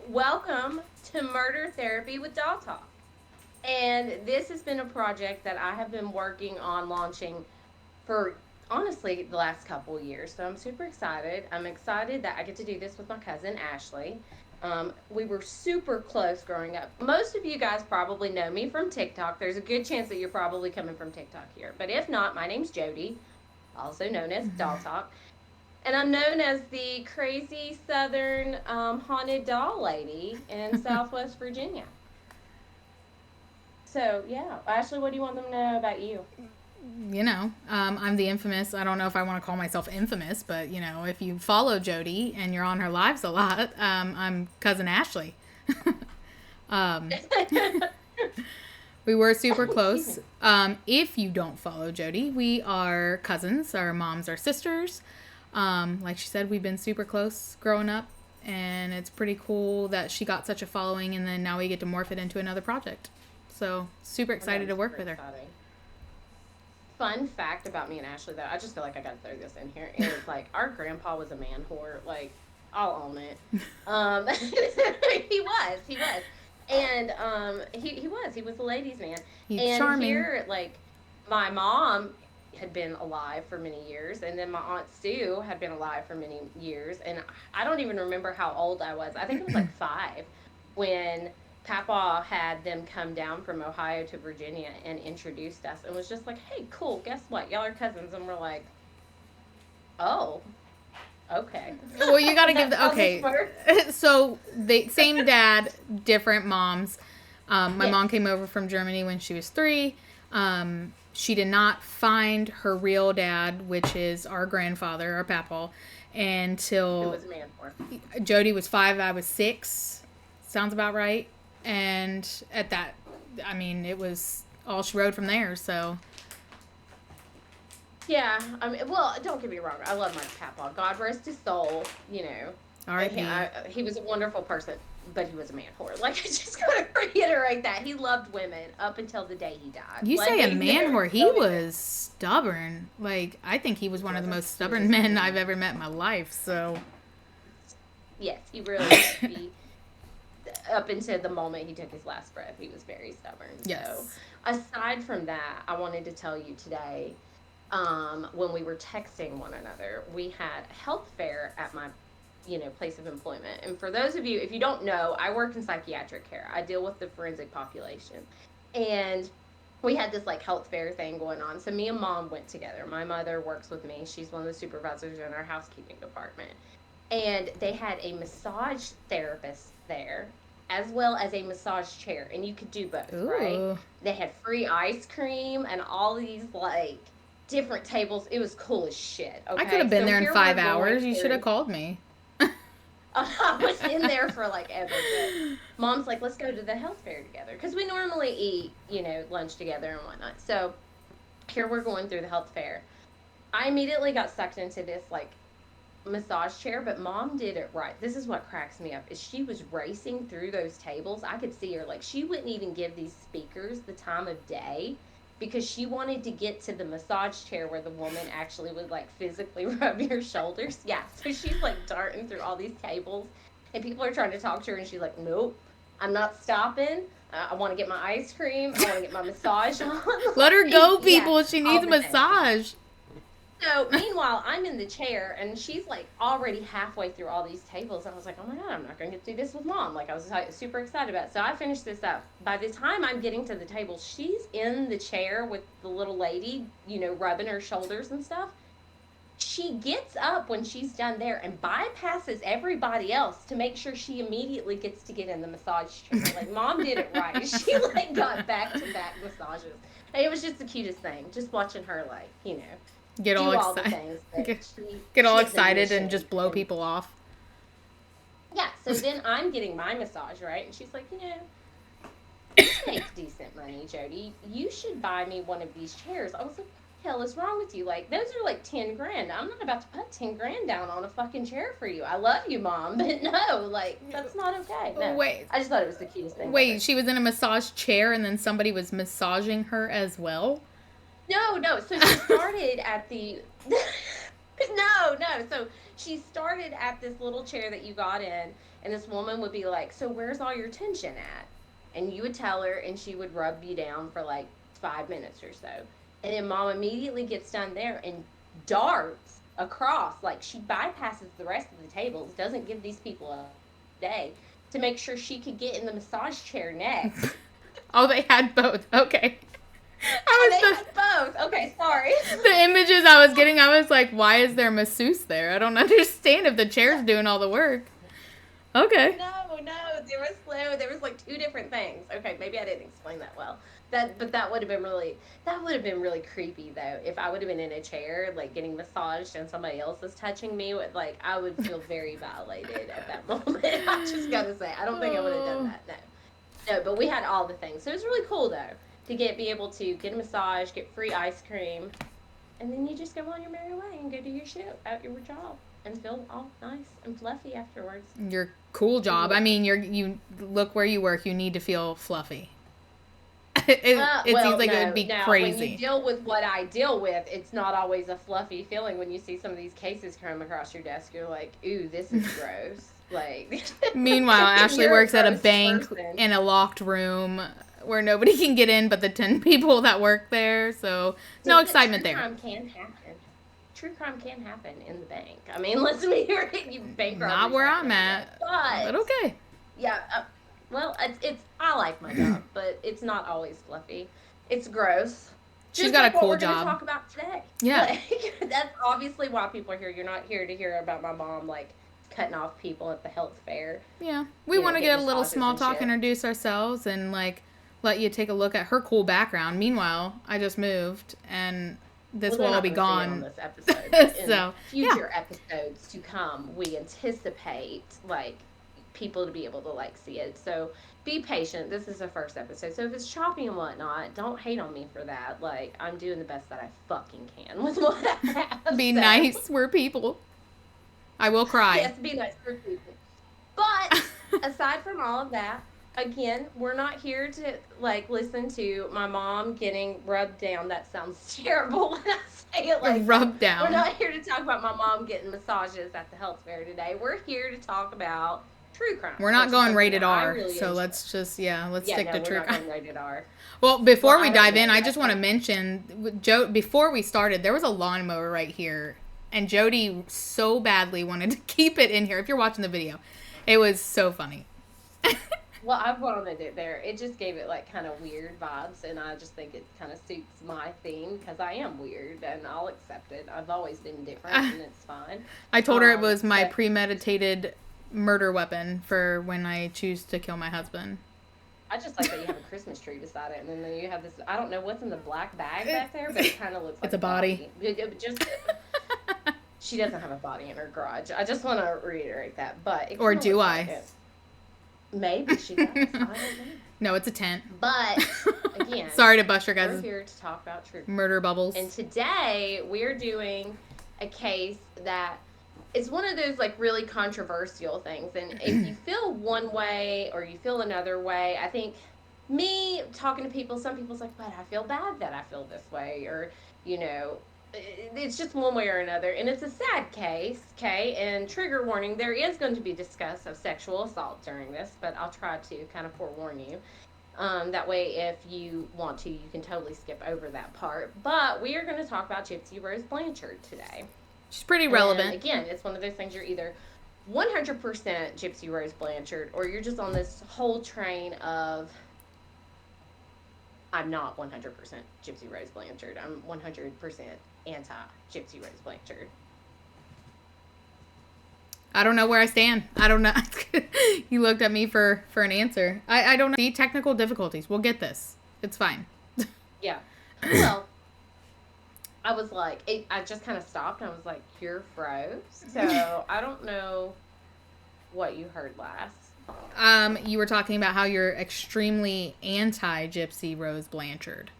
welcome to Murder Therapy with Doll Talk. And this has been a project that I have been working on launching for honestly the last couple years. So I'm super excited. I'm excited that I get to do this with my cousin Ashley. We were super close growing up. Most of you guys probably know me from TikTok. There's a good chance that you're probably coming from TikTok here. But if not, my name's Jody, also known as Doll Talk. And I'm known as the crazy southern haunted doll lady in Southwest Virginia. So, yeah. Ashley, what do you want them to know about you? I'm the infamous. I don't know if I want to call myself infamous, but if you follow Jody and you're on her lives a lot, I'm cousin Ashley. um, we were super Excuse close. me. If you don't follow Jody, we are cousins. Our moms are sisters. Like she said, we've been super close growing up, and it's pretty cool that she got such a following, and then now we get to morph it into another project. So super I know, excited I'm to super work with her. excited. Fun fact about me and Ashley, though, I just feel like I gotta throw this in here, is like our grandpa was a man whore. Like, I'll own it. He was. And he was a ladies' man. He's And charming. here, like, my mom had been alive for many years, and then my aunt Sue had been alive for many years, and I don't even remember how old I was. I think it was like 5 when Papa had them come down from Ohio to Virginia and introduced us and was just like, "Hey, cool, guess what? Y'all are cousins." And we're like, "Oh, okay." Well, you got to give That's the how this okay. works. So they same dad, different moms. My Yes. mom came over from Germany when she was 3. She did not find her real dad, which is our grandfather, our papa, Who until was a man for? Jody was 5. I was 6. Sounds about right. And at that, I mean, it was all she wrote from there. So Yeah, I mean, well, don't get me wrong. I love my Papa. God rest his soul. You know, R.I.P. he was a wonderful person, but he was a man whore. Like, I just gotta reiterate that he loved women up until the day he died. You Like, say a man there's whore. He no even. was stubborn. Like, I think he was one He of was the the most stubborn cutest men I've thing. ever met in my life. So, Yes, he really was. He up until the moment he took his last breath, he was very stubborn. So, yes. aside from that, I wanted to tell you today, when we were texting one another, we had a health fair at my, place of employment. And for those of you, if you don't know, I work in psychiatric care. I deal with the forensic population, and we had this like health fair thing going on. So me and mom went together. My mother works with me. She's one of the supervisors in our housekeeping department, and they had a massage therapist there as well as a massage chair, and you could do both, right? Ooh. They had free ice cream and all these like different tables. It was cool as shit. I could have Okay, been so there in here we're five going hours. You should have through. called me. I was in there for like ever, but mom's like, let's go to the health fair together because we normally eat, lunch together and whatnot. So here we're going through the health fair. I immediately got sucked into this like massage chair, but mom did it right. This is what cracks me up is she was racing through those tables. I could see her like she wouldn't even give these speakers the time of day because she wanted to get to the massage chair where the woman actually would like physically rub your shoulders. Yeah, so she's like darting through all these tables and people are trying to talk to her and she's like, "Nope. I'm not stopping. I want to get my ice cream. I want to get my massage on." Let her Like, go, yeah, people. She all needs a the things. massage. So meanwhile, I'm in the chair and she's like already halfway through all these tables. I was like, "Oh my god, I'm not going to get through this with mom." Like I was super excited about it. So I finished this up. By the time I'm getting to the table, she's in the chair with the little lady, rubbing her shoulders and stuff. She gets up when she's done there and bypasses everybody else to make sure she immediately gets to get in the massage chair. Like mom did it right. She like got back to back massages. And it was just the cutest thing, just watching her like, Get all do all the excited. things that Get, she get all she has a excited and mission. just blow And people off. yeah, so then I'm getting my massage, right? And she's like, "You make decent money, Jody. You should buy me one of these chairs." I was like, "What the hell is wrong with you? Like, those are like 10 grand. I'm not about to put 10 grand down on a fucking chair for you. I love you, mom, but no, like, that's not okay." No. Wait, I just thought it was the cutest thing ever. wait. She was in a massage chair, and then somebody was massaging her as well. No, no. So she started at the no, no. So She started at this little chair that you got in, and this woman would be like, "So where's all your tension at?" And you would tell her, and she would rub you down for like 5 minutes or so. And then mom immediately gets done there and darts across, like she bypasses the rest of the tables, doesn't give these people a day to make sure she could get in the massage chair next. Oh, they had both. Okay. Oh, they had both. Okay, sorry. The images I was getting, I was like, why is there masseuse there? I don't understand if the chair's doing all the work. Okay. No, there was like two different things. Okay, maybe I didn't explain that well. But that would have been really creepy though. If I would have been in a chair, like getting massaged and somebody else is touching me, with like I would feel very violated at that moment. I just gotta say, I don't think I would have done that. No, but we had all the things, so it was really cool though to be able to get a massage, get free ice cream, and then you just go on your merry way and go do your shit at your job and feel all nice and fluffy afterwards. Your cool job. I mean, you look where you work. You need to feel fluffy. It seems like it would be crazy. When you deal with what I deal with, it's not always a fluffy feeling. When you see some of these cases come across your desk, you're like, "Ooh, this is gross." Like. Meanwhile, Ashley works at a bank in a locked room where nobody can get in but the 10 people that work there. So no excitement there. Crime can happen. True crime can happen in the bank. I mean, let's be here. Bank robberies. Not where I'm at, but okay. Yeah. Well, it's I like my job, but it's not always fluffy. It's gross. She's got a cool job. We're job. Gonna talk about today. Yeah. Like, that's obviously why people are here. You're not here to hear about my mom like cutting off people at the health fair. Yeah, we want to get a little small talk, introduce ourselves, and like let you take a look at her cool background. Meanwhile, I just moved, and this will all be gone on this episode. So future episodes to come, we anticipate like people to be able to like see it. So be patient. This is the first episode, so if it's choppy and whatnot, don't hate on me for that. Like, I'm doing the best that I fucking can with what I have. Be nice. We're people. I will cry. Yes, be nice for people. But aside from all of that, again, we're not here to like listen to my mom getting rubbed down. That sounds terrible when I say it like rubbed down. We're not here to talk about my mom getting massages at the health fair today. We're here to talk about true crime. We're not going rated R, really so let's just stick to true crime. We're not going rated R. Well, before we dive in, I just want to mention, before we started, there was a lawnmower right here, and Jody so badly wanted to keep it in here. If you're watching the video, it was so funny. Well, I wanted it there. It just gave it like kind of weird vibes, and I just think it kind of suits my theme because I am weird, and I'll accept it. I've always been different, and it's fine. I told her it was my premeditated murder weapon for when I choose to kill my husband. I just like that you have a Christmas tree beside it, and then you have this, I don't know what's in the black bag back there, but it kind of looks like it's a body. She doesn't have a body in her garage. I just want to reiterate that. But or do I? Like maybe she does. I don't know. No, it's a tent. But again, sorry to bust your guys' we're here to talk about true murder bubbles. And today we're doing a case that it's one of those like really controversial things. And if you feel one way or you feel another way, I think me talking to people, some people's like, but I feel bad that I feel this way, or you know, it's just one way or another. And it's a sad case, okay? And trigger warning, there is going to be discuss of sexual assault during this, but I'll try to kind of forewarn you. That way, if you want to, you can totally skip over that part. But we are going to talk about Gypsy Rose Blanchard today. She's pretty relevant. And again, it's one of those things, you're either 100% Gypsy Rose Blanchard, or you're just on this whole train of, I'm not 100% Gypsy Rose Blanchard. I'm 100% anti-Gypsy Rose Blanchard. I don't know where I stand. I don't know. You looked at me for an answer. I don't know. See, technical difficulties. We'll get this. It's fine. Yeah. Well, I was like, I just kind of stopped and I was like, you're froze. So I don't know what you heard last. You were talking about how you're extremely anti-Gypsy Rose Blanchard.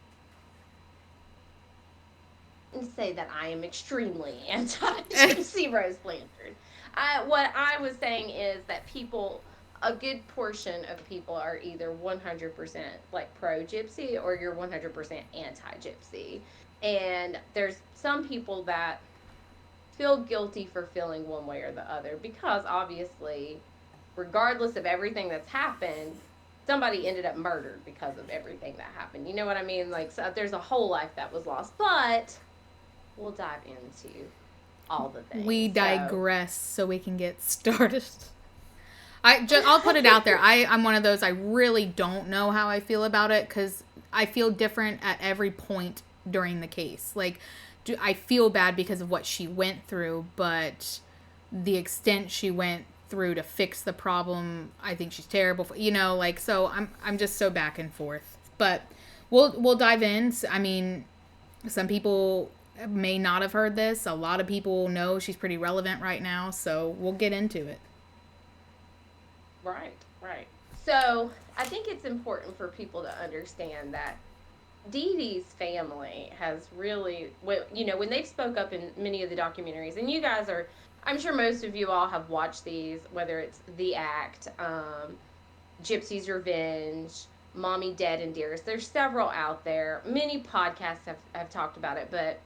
And say that I am extremely anti-Gypsy Rose Blanchard. What I was saying is that people, a good portion of people are either 100% like pro-Gypsy or you're 100% anti-Gypsy. And there's some people that feel guilty for feeling one way or the other, because obviously, regardless of everything that's happened, somebody ended up murdered because of everything that happened. You know what I mean? Like, so there's a whole life that was lost. But we'll dive into all the things. We So, digress so we can get started. I'll put it out there. I'm one of those, I really don't know how I feel about it, because I feel different at every point during the case. Like, I feel bad because of what she went through, but the extent she went through to fix the problem, I think she's terrible for, like, so I'm just so back and forth. But we'll dive in. I mean, some people may not have heard this. A lot of people know she's pretty relevant right now, so we'll get into it. right, right. So, I think it's important for people to understand that Dee Dee's family has really, when they've spoke up in many of the documentaries, and you guys are, I'm sure most of you all have watched these, whether it's The Act, Gypsy's Revenge, Mommy Dead and Dearest. There's several out there. Many podcasts have talked about it, but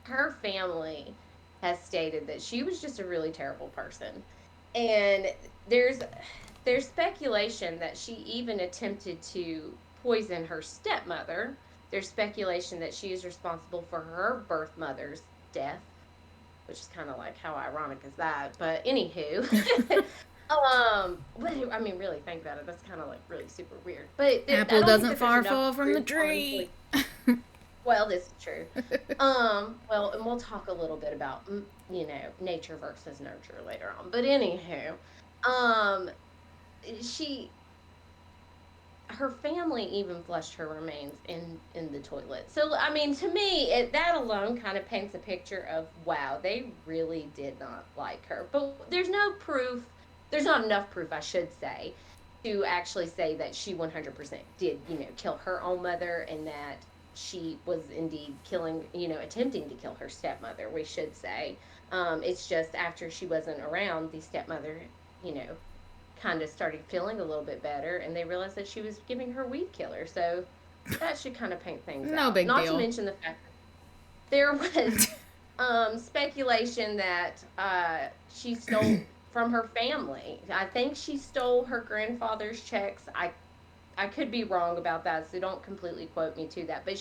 her family has stated that she was just a really terrible person. And there's there's speculation that she even attempted to poison her stepmother. There's speculation that she is responsible for her birth mother's death, which is kind of like, how ironic is that? But anywho, but I mean, really think about it. That's kind of like really super weird. But Apple doesn't far fall from the tree. Well, this is true. Well, and we'll talk a little bit about, nature versus nurture later on. But anywho, um, she, her family even flushed her remains in the toilet. So I mean, to me, that alone kind of paints a picture of, wow, they really did not like her. But there's no proof. There's not enough proof, I should say, to actually say that she 100% did, kill her own mother, and that she was indeed killing, attempting to kill her stepmother, we should say. It's just after she wasn't around, the stepmother, you know, kind of started feeling a little bit better, and they realized that she was giving her weed killer. So that should kind of paint things No out. big Not deal. to mention the fact that there was speculation that she stole from her family. I think she stole her grandfather's checks. I could be wrong about that, so don't completely quote me to that. But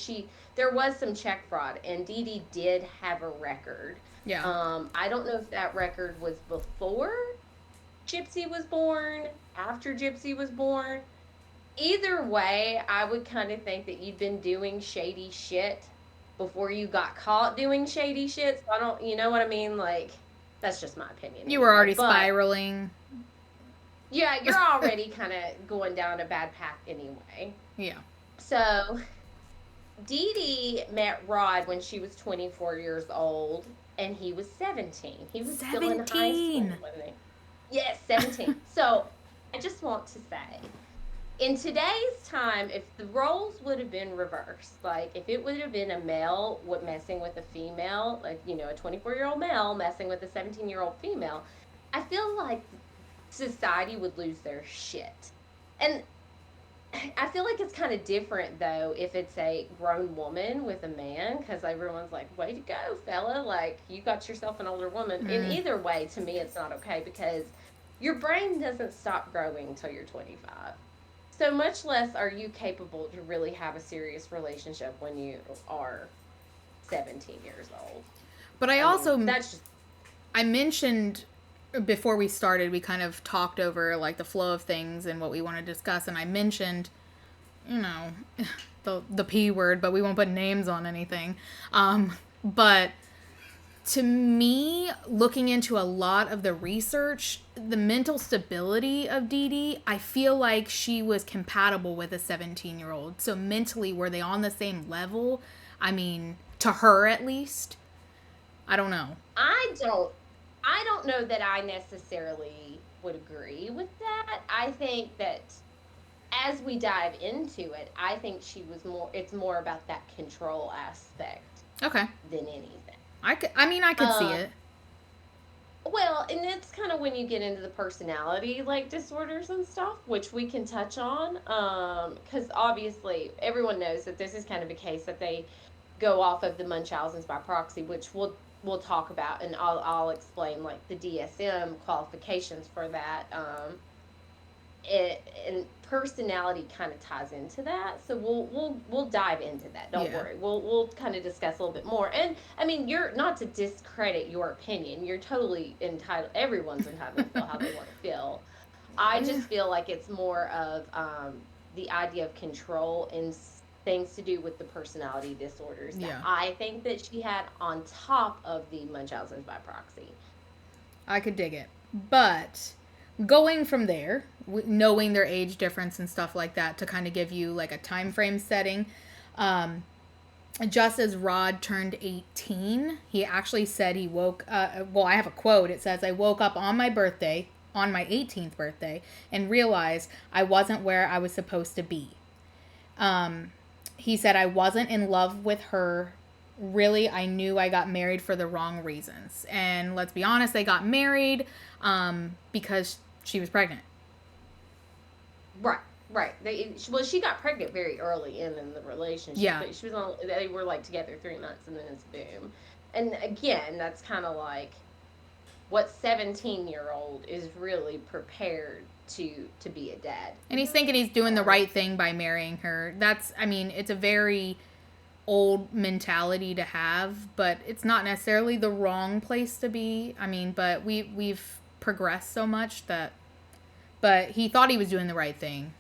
there was some check fraud, and Dee Dee did have a record. Yeah. I don't know if that record was before Gypsy was born, after Gypsy was born. Either way, I would kind of think that you'd been doing shady shit before you got caught doing shady shit. So I don't, you know what I mean? Like, that's just my opinion. You were already spiraling. Yeah, you're already kind of going down a bad path anyway. Yeah. So, Dee Dee met Rod when she was 24 years old, and he was 17. He was still in high school, wasn't he? Yes, 17. So, I just want to say, in today's time, if the roles would have been reversed, like if it would have been a male messing with a female, like, a 24-year-old male messing with a 17-year-old female, I feel like society would lose their shit. And I feel like it's kind of different, though, if it's a grown woman with a man, because everyone's like, way to go, fella, like, you got yourself an older woman. In either way, to me, it's not okay, because your brain doesn't stop growing until you're 25. So much less are you capable to really have a serious relationship when you are 17 years old. But I mentioned before we started, we kind of talked over like the flow of things and what we want to discuss, and I mentioned, the P word, but we won't put names on anything. But to me, looking into a lot of the research, the mental stability of Dee Dee, I feel like she was compatible with a 17-year-old. So mentally, were they on the same level? I mean, to her at least. I don't know. I don't know that I necessarily would agree with that. I think that as we dive into it, I think it's more about that control aspect. Okay. Than anything. I could see it. Well, and it's kind of when you get into the personality, like, disorders and stuff, which we can touch on, because obviously everyone knows that this is kind of a case that they go off of the Munchausen's by proxy, which we'll we'll talk about, and I'll explain like the DSM qualifications for that. And personality kind of ties into that, so we'll dive into that. Don't Yeah. worry, we'll kind of discuss a little bit more. And I mean, you're not to discredit your opinion. You're totally entitled. Everyone's entitled to feel how they want to feel. I Yeah. just feel like it's more of the idea of control and things to do with the personality disorders that Yeah. I think that she had on top of the Munchausen's by proxy. I could dig it. But going from there, knowing their age difference and stuff like that to kind of give you like a time frame setting, just as Rod turned 18, he actually said he woke well, I have a quote. It says, "I woke up on my birthday, on my 18th birthday, and realized I wasn't where I was supposed to be." He said, "I wasn't in love with her. Really, I knew I got married for the wrong reasons." And let's be honest, they got married because she was pregnant. Right, right. Well, she got pregnant very early in the relationship. Yeah. But she was on. They were like together 3 months, and then it's boom. And again, that's kind of like what 17-year-old is really prepared to be a dad. And he's thinking he's doing the right thing by marrying her. That's, I mean, it's a very old mentality to have, but it's not necessarily the wrong place to be. I mean, but we've progressed so much that, but he thought he was doing the right thing.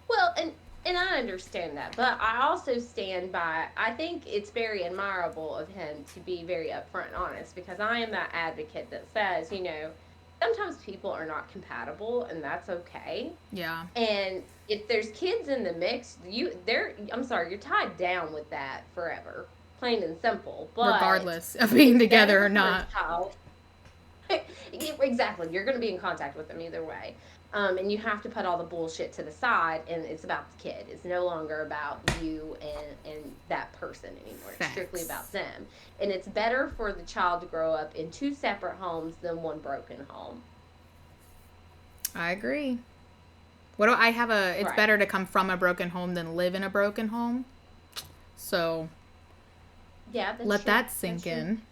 Well, and I understand that, but I also stand by. I think it's very admirable of him to be very upfront and honest, because I am that advocate that says, sometimes people are not compatible, and that's okay. Yeah. And if there's kids in the mix, I'm sorry, you're tied down with that forever, plain and simple. But regardless of being together or not. Exactly, you're going to be in contact with them either way. And you have to put all the bullshit to the side, and it's about the kid. It's no longer about you and that person anymore. It's strictly about them. And it's better for the child to grow up in 2 separate homes than one broken home. I agree. What do I have it's Right. better to come from a broken home than live in a broken home. So Yeah, that's let true. that sink That's true. in.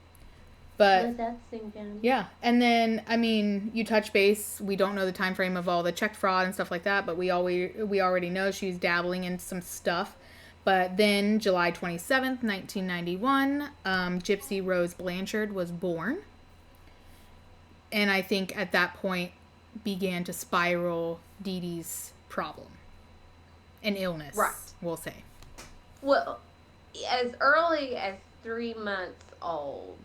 But Let that sink in. yeah, and then I mean, you touch base. We don't know the time frame of all the check fraud and stuff like that, but we already know she's dabbling in some stuff. But then July 27th, 1991, Gypsy Rose Blanchard was born, and I think at that point began to spiral Dee Dee's problem, an illness, Right. we'll say. Well, as early as 3 months old,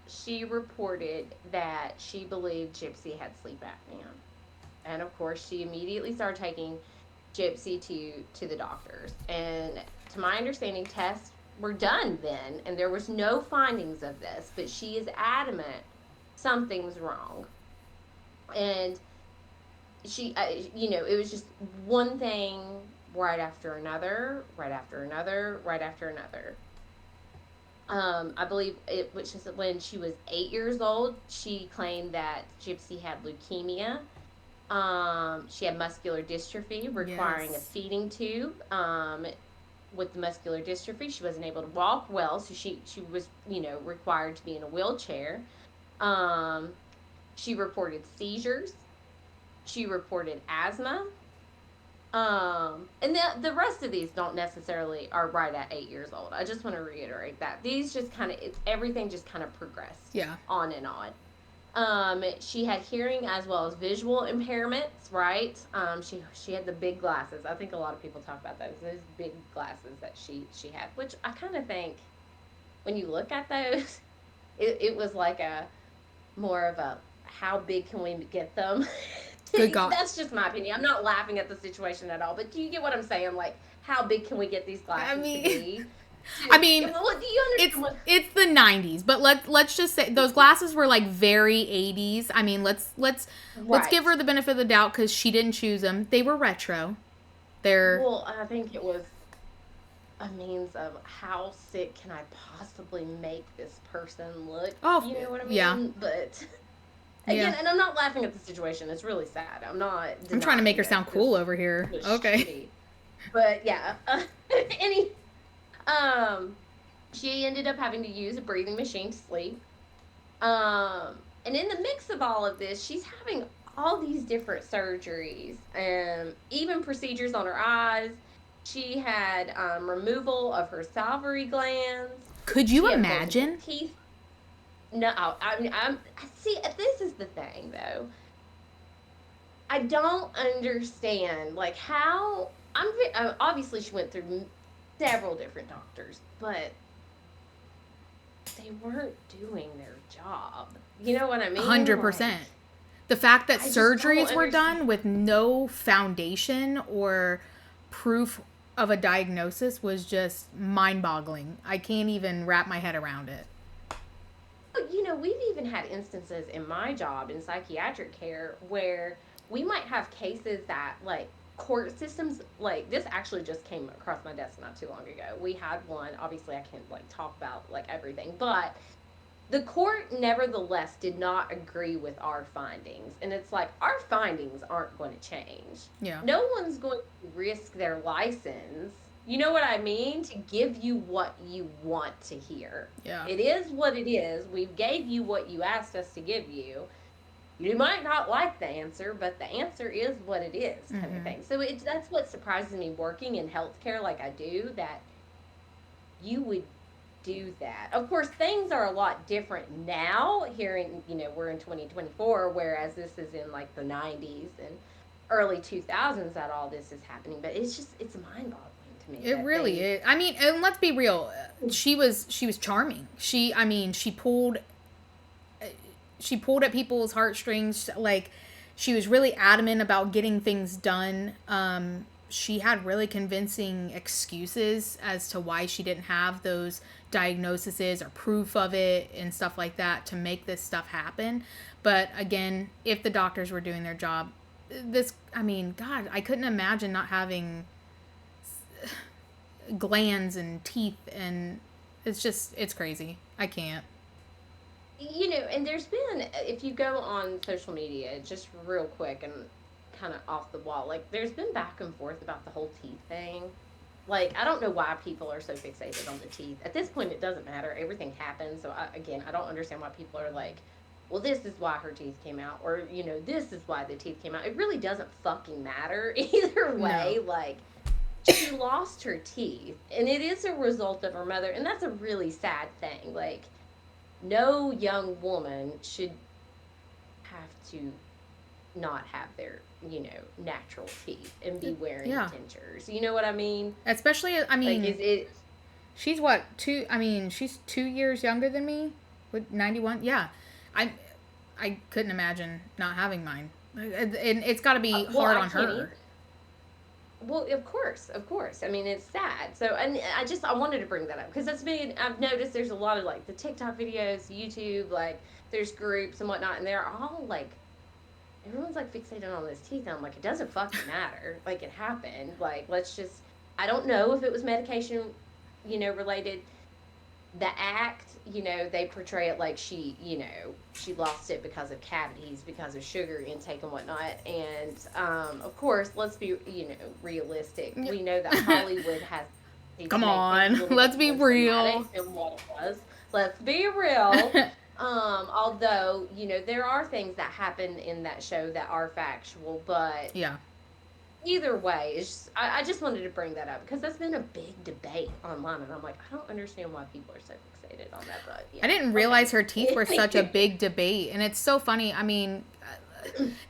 she reported that she believed Gypsy had sleep apnea. And of course, she immediately started taking Gypsy to the doctors. And to my understanding, tests were done then, and there was no findings of this, but she is adamant something's wrong. And she, it was just one thing right after another, right after another, right after another. I believe which is when she was 8 years old, she claimed that Gypsy had leukemia. She had muscular dystrophy requiring a Yes. feeding tube. With the muscular dystrophy, she wasn't able to walk well, so she was, required to be in a wheelchair. Um, she reported seizures. She reported asthma. And the rest of these don't necessarily are right at 8 years old. I just want to reiterate that these just kind of, everything just kind of progressed Yeah. on and on. She had hearing as well as visual impairments, right? She had the big glasses. I think a lot of people talk about those big glasses that she had, which I kind of think when you look at those, it was like a more of a how big can we get them? Good God. That's just my opinion. I'm not laughing at the situation at all, but do you get what I'm saying? Like, how big can we get these glasses to be? I mean, Well, do you understand it's the 90s, but let's just say those glasses were like very 80s. I mean, let's Right. give her the benefit of the doubt because she didn't choose them. They were retro. They're Well, I think it was a means of how sick can I possibly make this person look? Oh, You know what I mean? yeah. But Yeah. again, and I'm not laughing at the situation. It's really sad. I'm not. I'm trying to make her denying sound that cool this over here. was Okay. shitty. But yeah, any She ended up having to use a breathing machine to sleep. And in the mix of all of this, she's having all these different surgeries and even procedures on her eyes. She had removal of her salivary glands. Could She you had multiple imagine? teeth. No, I mean, see. This is the thing, though. I don't understand, like how obviously she went through several different doctors, but they weren't doing their job. You know what I mean? Like, 100%. The fact that I just don't surgeries were understand. done with no foundation or proof of a diagnosis was just mind boggling. I can't even wrap my head around it. We've even had instances in my job in psychiatric care where we might have cases that, like, court systems, like, this actually just came across my desk not too long ago. We had one, obviously I can't, like, talk about, like, everything, but the court nevertheless did not agree with our findings. And it's like, our findings aren't going to change. Yeah. No one's going to risk their license, you know what I mean, to give you what you want to hear. Yeah. It is what it is. We gave you what you asked us to give you. You might not like the answer, but the answer is what it is, kind of thing. So that's what surprises me working in healthcare like I do, that you would do that. Of course, things are a lot different now. Here in, we're in 2024, whereas this is in like the 90s and early 2000s that all this is happening. But it's mind boggling to me. It really is. I mean, and let's be real. She was charming. She pulled at people's heartstrings. Like, she was really adamant about getting things done. She had really convincing excuses as to why she didn't have those diagnoses or proof of it and stuff like that to make this stuff happen. But again, if the doctors were doing their job, God, I couldn't imagine not having glands and teeth, and it's crazy. I can't. And there's been, if you go on social media, just real quick and kind of off the wall, like, there's been back and forth about the whole teeth thing. Like, I don't know why people are so fixated on the teeth. At this point, it doesn't matter. Everything happens. So, I don't understand why people are like, well, this is why her teeth came out, or, this is why the teeth came out. It really doesn't fucking matter either way. No. Like, she lost her teeth, and it is a result of her mother, and that's a really sad thing. Like, no young woman should have to not have their, natural teeth and be wearing dentures. You know what I mean? Especially, I mean, like, she's what, she's 2 years younger than me with 91. Yeah. I couldn't imagine not having mine. And it's got to be hard on her. Well, of course. I mean, it's sad. So, and I wanted to bring that up because I've noticed there's a lot of, like, the TikTok videos, YouTube, like, there's groups and whatnot, and they're all, like, everyone's, like, fixated on this teeth, and I'm like, it doesn't fucking matter. Like, it happened. Like, I don't know if it was medication, related. The act, they portray it like she lost it because of cavities, because of sugar intake and whatnot. And, of course, let's be, realistic. We know that Hollywood has... Come on, let's be real. What it was. Let's be real. Although, there are things that happen in that show that are factual, but... Yeah. Either way, I just wanted to bring that up because that's been a big debate online, and I'm like, I don't understand why people are so fixated on that. But yeah. I didn't realize her teeth were such a big debate, and it's so funny. I mean,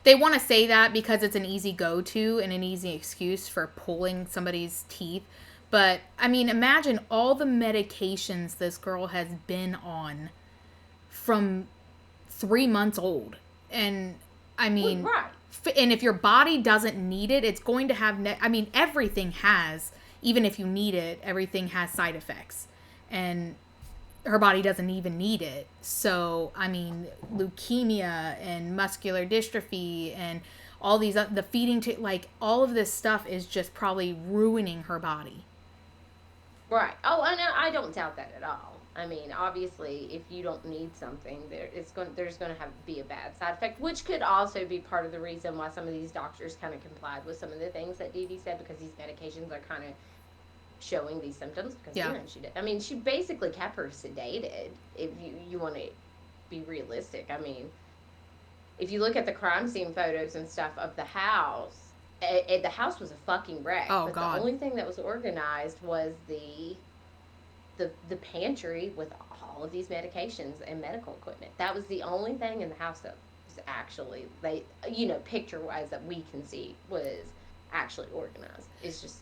they want to say that because it's an easy go-to and an easy excuse for pulling somebody's teeth, but I mean, imagine all the medications this girl has been on from 3 months old, and I mean, right. And if your body doesn't need it, it's going to have... everything has... Even if you need it, everything has side effects. And her body doesn't even need it. So, I mean, leukemia and muscular dystrophy and all these... the feeding... all of this stuff is just probably ruining her body. Right. Oh, I don't doubt that at all. I mean, obviously, if you don't need something, there's going to have to be a bad side effect, which could also be part of the reason why some of these doctors kind of complied with some of the things that Dee Dee said, because these medications are kind of showing these symptoms because Yeah. she did. I mean, she basically kept her sedated. If you want to be realistic, I mean, if you look at the crime scene photos and stuff of the house, the house was a fucking wreck. Oh, But the God. only thing that was organized was the pantry with all of these medications and medical equipment. That was the only thing in the house that was actually picture wise that we can see was actually organized. It's just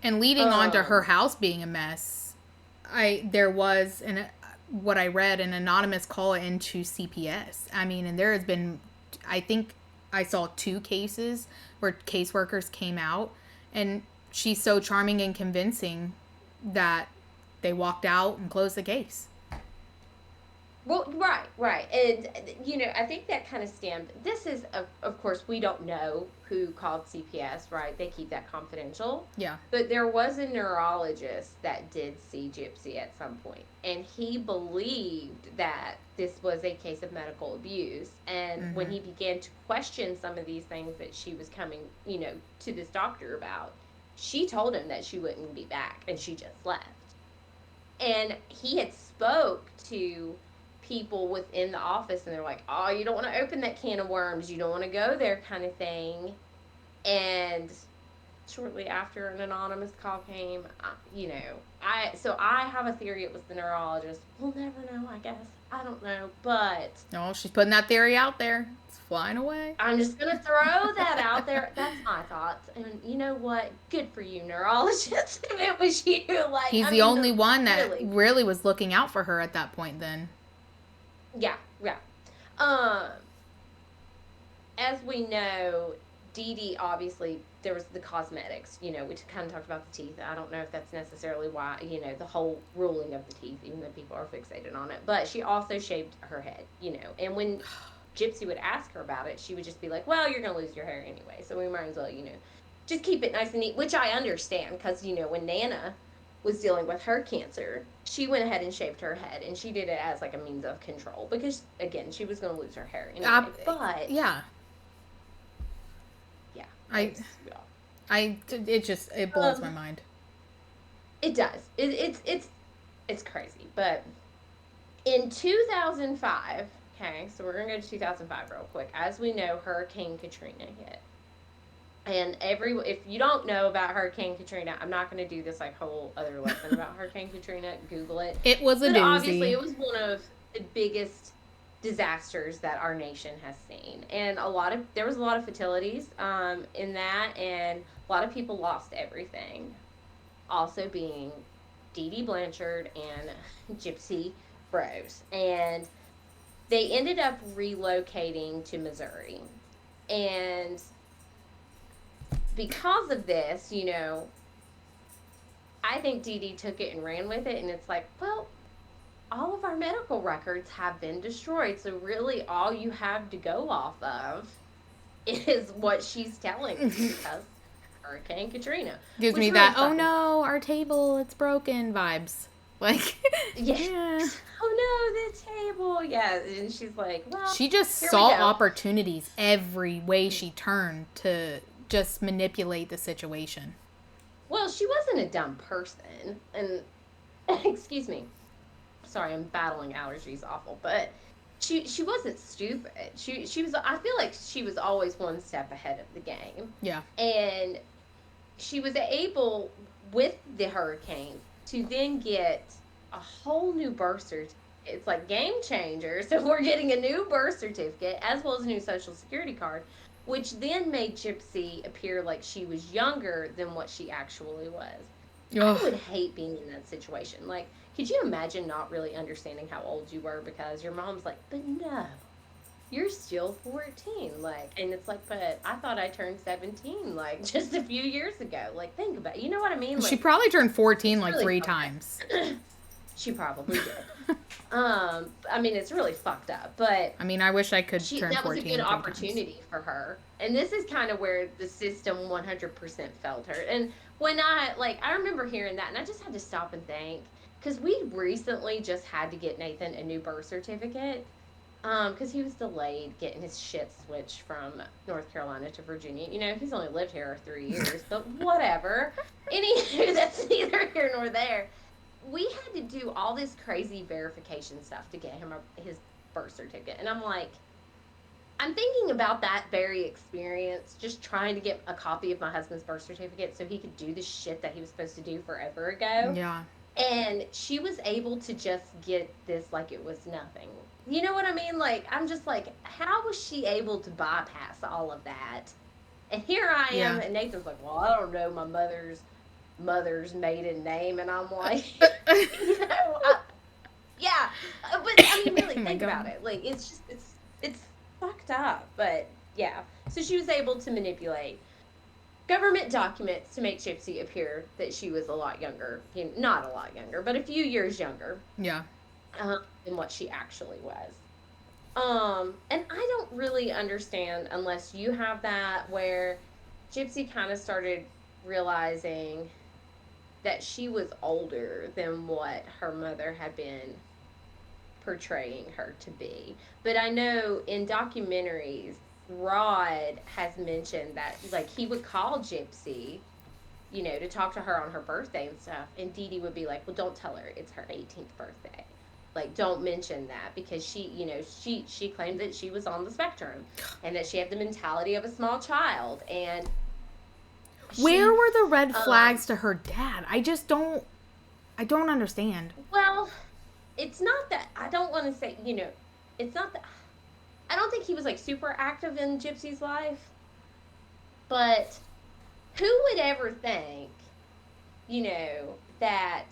And leading on to her Um, house being a mess, there was what I read an anonymous call into CPS. I mean, and there has been, I think I saw 2 cases where caseworkers came out, and she's so charming and convincing that they walked out and closed the case. Well, right. And, I think that kind of stemmed. This is, of course, we don't know who called CPS, right? They keep that confidential. Yeah. But there was a neurologist that did see Gypsy at some point, and he believed that this was a case of medical abuse. And when he began to question some of these things that she was coming, to this doctor about, she told him that she wouldn't be back, and she just left. And he had spoke to people within the office, and they're like, oh, you don't want to open that can of worms, you don't want to go there, kind of thing. And shortly after, an anonymous call came. I have a theory it was the neurologist. We'll never know, I guess. I don't know, but No, she's putting that theory out there. It's flying away. I'm just gonna throw that out there. That's my thoughts. And you know what? Good for you, neurologist. If it was you, like, He's the only one that really was looking out for her at that point. Then. Yeah. As we know, Dee Dee, obviously, there was the cosmetics, we kind of talked about the teeth. I don't know if that's necessarily why, the whole ruling of the teeth, even though people are fixated on it. But she also shaved her head, and when Gypsy would ask her about it, she would just be like, well, you're going to lose your hair anyway, so we might as well, just keep it nice and neat, which I understand, because, when Nana was dealing with her cancer, she went ahead and shaved her head, and she did it as, like, a means of control, because, again, she was going to lose her hair anyway. But yeah. It blows my mind. It does. It's crazy. But in 2005, okay, so we're going to go to 2005 real quick. As we know, Hurricane Katrina hit. And if you don't know about Hurricane Katrina, I'm not going to do this whole other lesson about Hurricane Katrina. Google it. It was a doozy. Obviously, it was one of the biggest disasters that our nation has seen, and there was a lot of fatalities in that, and a lot of people lost everything, also being Dee Dee Blanchard and Gypsy Rose. And they ended up relocating to Missouri, and because of this, I think Dee Dee took it and ran with it, and it's like, well, all of our medical records have been destroyed, so really all you have to go off of is what she's telling us, because Hurricane Katrina. Gives me that, oh no, our table, it's broken vibes. Like, yeah. Oh no, the table. Yeah, and she's like, well, she just saw opportunities every way she turned to just manipulate the situation. Well, she wasn't a dumb person, and excuse me. Sorry, I'm battling allergies, awful, but she wasn't stupid. She was, I feel like she was always one step ahead of the game. Yeah. And she was able, with the hurricane, to then get a whole new birth certificate. It's like game changer. So we're getting a new birth certificate as well as a new social security card, which then made Gypsy appear like she was younger than what she actually was. Ugh. I would hate being in that situation. Like, could you imagine not really understanding how old you were because your mom's like, but no, you're still 14. Like, and it's like, but I thought I turned 17, like, just a few years ago. Like, think about it. You know what I mean? Like, she probably turned 14 like really 3 times. She probably did. I mean, it's really fucked up, but I mean, I wish I could turn 14. That was a good opportunity for her. And this is kind of where the system 100% felt her. And when I remember hearing that, and I just had to stop and think, because we recently just had to get Nathan a new birth certificate, Because he was delayed getting his shit switched from North Carolina to Virginia. He's only lived here 3 years, but whatever. Anywho, that's neither here nor there. We had to do all this crazy verification stuff to get him his birth certificate. And I'm like, I'm thinking about that very experience, just trying to get a copy of my husband's birth certificate so he could do the shit that he was supposed to do forever ago. Yeah. And she was able to just get this like it was nothing. You know what I mean? Like, I'm just like, how was she able to bypass all of that? And here I am, Yeah. and Nathan's like, well, I don't know my mother's maiden name, and I'm like, yeah, but I mean, really, Oh my think God. about it. Like, it's fucked up, but yeah. So she was able to manipulate government documents to make Gypsy appear that she was a lot younger, not a lot younger, but a few years younger Yeah. than what she actually was. And I don't really understand unless you have that where Gypsy kind of started realizing that she was older than what her mother had been portraying her to be. But I know in documentaries, Rod has mentioned that like he would call Gypsy, to talk to her on her birthday and stuff, and Dee Dee would be like, "Well, don't tell her it's her 18th birthday. Like, don't mention that because she claimed that she was on the spectrum and that she had the mentality of a small child and Where she were the red flags to her dad? I don't understand. well, it's not that I don't want to say, it's not that I don't think he was like super active in Gypsy's life, but who would ever think, that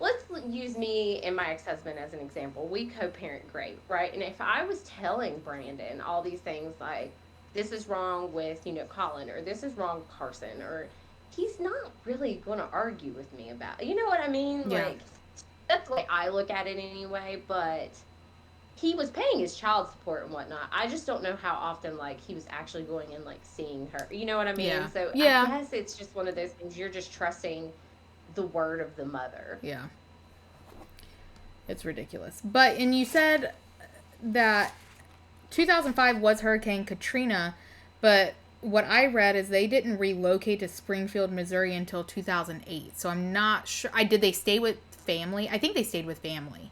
let's use me and my ex-husband as an example. We co-parent great, right? And if I was telling Brandon all these things like this is wrong with, Colin, or this is wrong with Carson, or he's not really going to argue with me about, you know what I mean? Yeah. Like that's the way I look at it anyway, but he was paying his child support and whatnot. I just don't know how often like he was actually going and like seeing her. You know what I mean? Yeah. So I Yeah. guess it's just one of those things you're just trusting the word of the mother. Yeah. It's ridiculous. And you said that 2005 was Hurricane Katrina, but what I read is they didn't relocate to Springfield, Missouri until 2008. So I'm not sure. Did they stay with family? I think they stayed with family.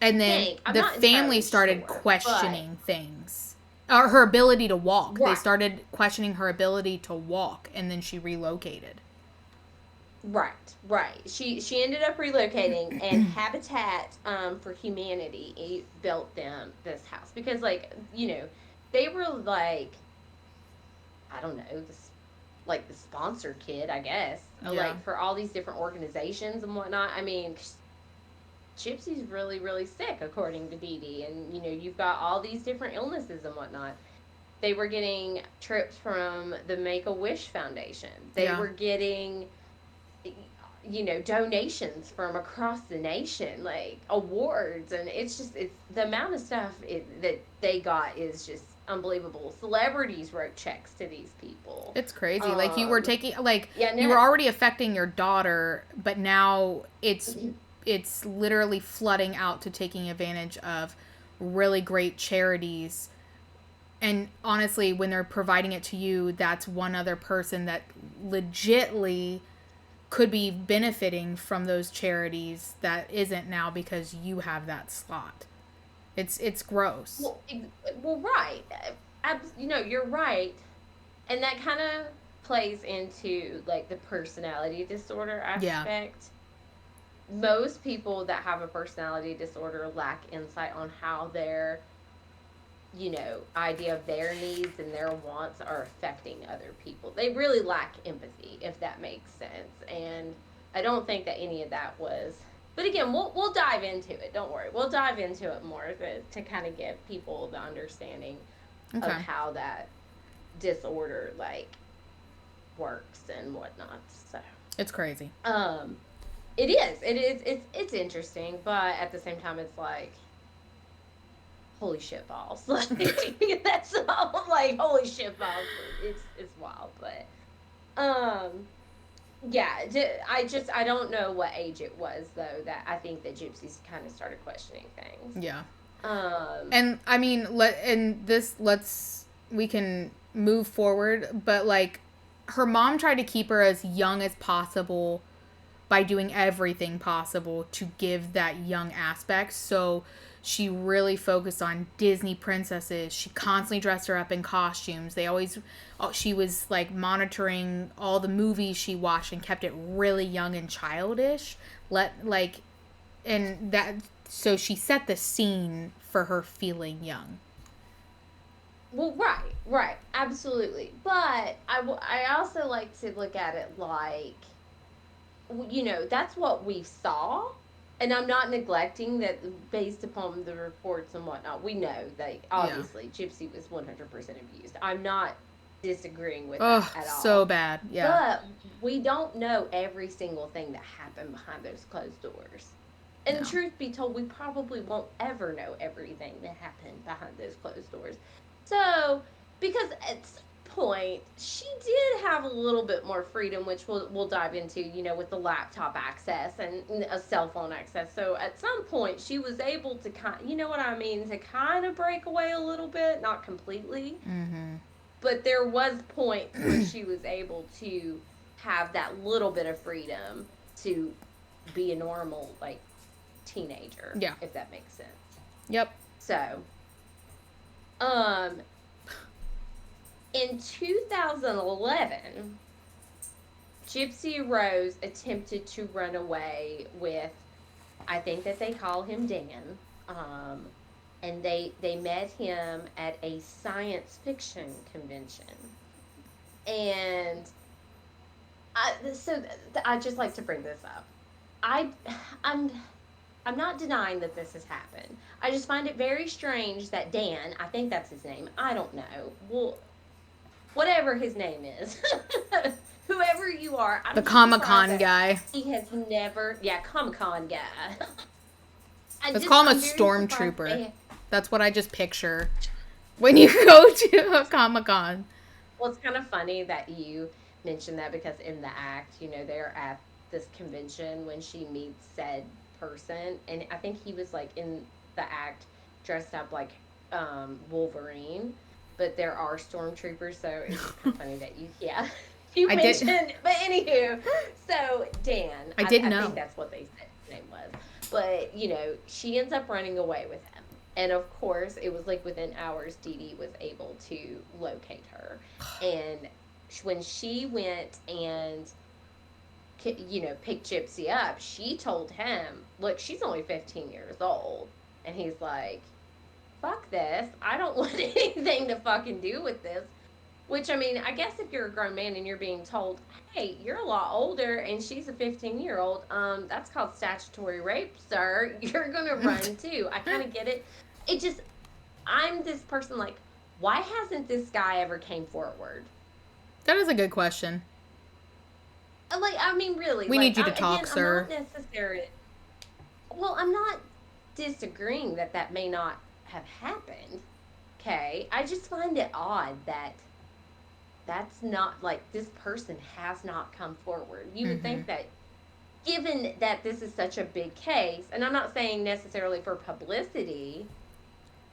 And then I'm the not family entirely started sure, questioning things. Or her ability to walk. They Right. started questioning her ability to walk, and then she relocated. Right. She ended up relocating, and Habitat for Humanity built them this house because, like, they were like, I don't know, this like the sponsor kid, I guess, Yeah. like for all these different organizations and whatnot. I mean, Gypsy's really, really sick, according to Dee Dee, and you've got all these different illnesses and whatnot. They were getting trips from the Make a Wish Foundation. They Yeah. were getting donations from across the nation, like awards, and it's the amount of stuff that they got is just unbelievable. Celebrities wrote checks to these people. It's crazy. Like you were taking, like Yeah, you were already affecting your daughter, but now it's literally flooding out to taking advantage of really great charities. And honestly, when they're providing it to you, that's one other person that legitly could be benefiting from those charities that isn't now because you have that slot. It's gross. well, right. You're right, and that kind of plays into like the personality disorder Yeah. aspect. Most people that have a personality disorder lack insight on how their idea of their needs and their wants are affecting other people. They really lack empathy, if that makes sense. And I don't think that any of that was. But again, we'll dive into it. Don't worry, we'll dive into it more to kind of give people the understanding of how that disorder like works and whatnot. So it's crazy. It is. It's interesting, but at the same time, it's like holy shit balls. Like that's all. Like holy shit balls. It's wild, but yeah. I don't know what age it was though that I think that Gypsies kind of started questioning things. Yeah. And I mean, we can move forward, but like her mom tried to keep her as young as possible by doing everything possible to give that young aspect. So she really focused on Disney princesses. She constantly dressed her up in costumes. She was like monitoring all the movies she watched and kept it really young and childish. So she set the scene for her feeling young. Well, right, absolutely. But I also like to look at it like, that's what we saw. And I'm not neglecting that based upon the reports and whatnot. We know that obviously Gypsy was 100% abused. I'm not disagreeing with that at all. So bad, yeah. But we don't know every single thing that happened behind those closed doors. And truth be told, we probably won't ever know everything that happened behind those closed doors. So, because at some point, she did have a little bit more freedom, which we'll dive into, with the laptop access and a cell phone access. So, at some point, she was able to to kind of break away a little bit, not completely. Mm-hmm. But there was points where she was able to have that little bit of freedom to be a normal, like, teenager. Yeah. If that makes sense. Yep. So, in 2011, Gypsy Rose attempted to run away with, I think that they call him Dan, and they met him at a science fiction convention. And I just like to bring this up. I'm not denying that this has happened. I just find it very strange that Dan, I think that's his name, I don't know, well, whatever his name is, whoever you are. The Comic-Con guy. He has never, Comic-Con guy. Let's call him a stormtrooper. That's what I just picture when you go to a Comic-Con. Well, it's kind of funny that you mentioned that because in the act, they're at this convention when she meets said person, and I think he was like in the act dressed up like Wolverine, but there are stormtroopers, so it's kind of funny that you mentioned. But anywho, so Dan, I didn't know. I think that's what they said his name was. But she ends up running away with him, and of course, it was like within hours, Dee Dee was able to locate her, and when she went and picked Gypsy up, she told him, look, she's only 15 years old. And he's like, fuck this. I don't want anything to fucking do with this. Which, I mean, I guess if you're a grown man and you're being told, hey, you're a lot older and she's a 15-year-old, that's called statutory rape, sir. You're going to run too. I kind of get it. I'm this person like, why hasn't this guy ever came forward? That is a good question. Like, I mean, really. We need you to talk, sir. I'm not disagreeing that may not have happened. Okay? I just find it odd that that's not, like, this person has not come forward. You would think that, given that this is such a big case, and I'm not saying necessarily for publicity,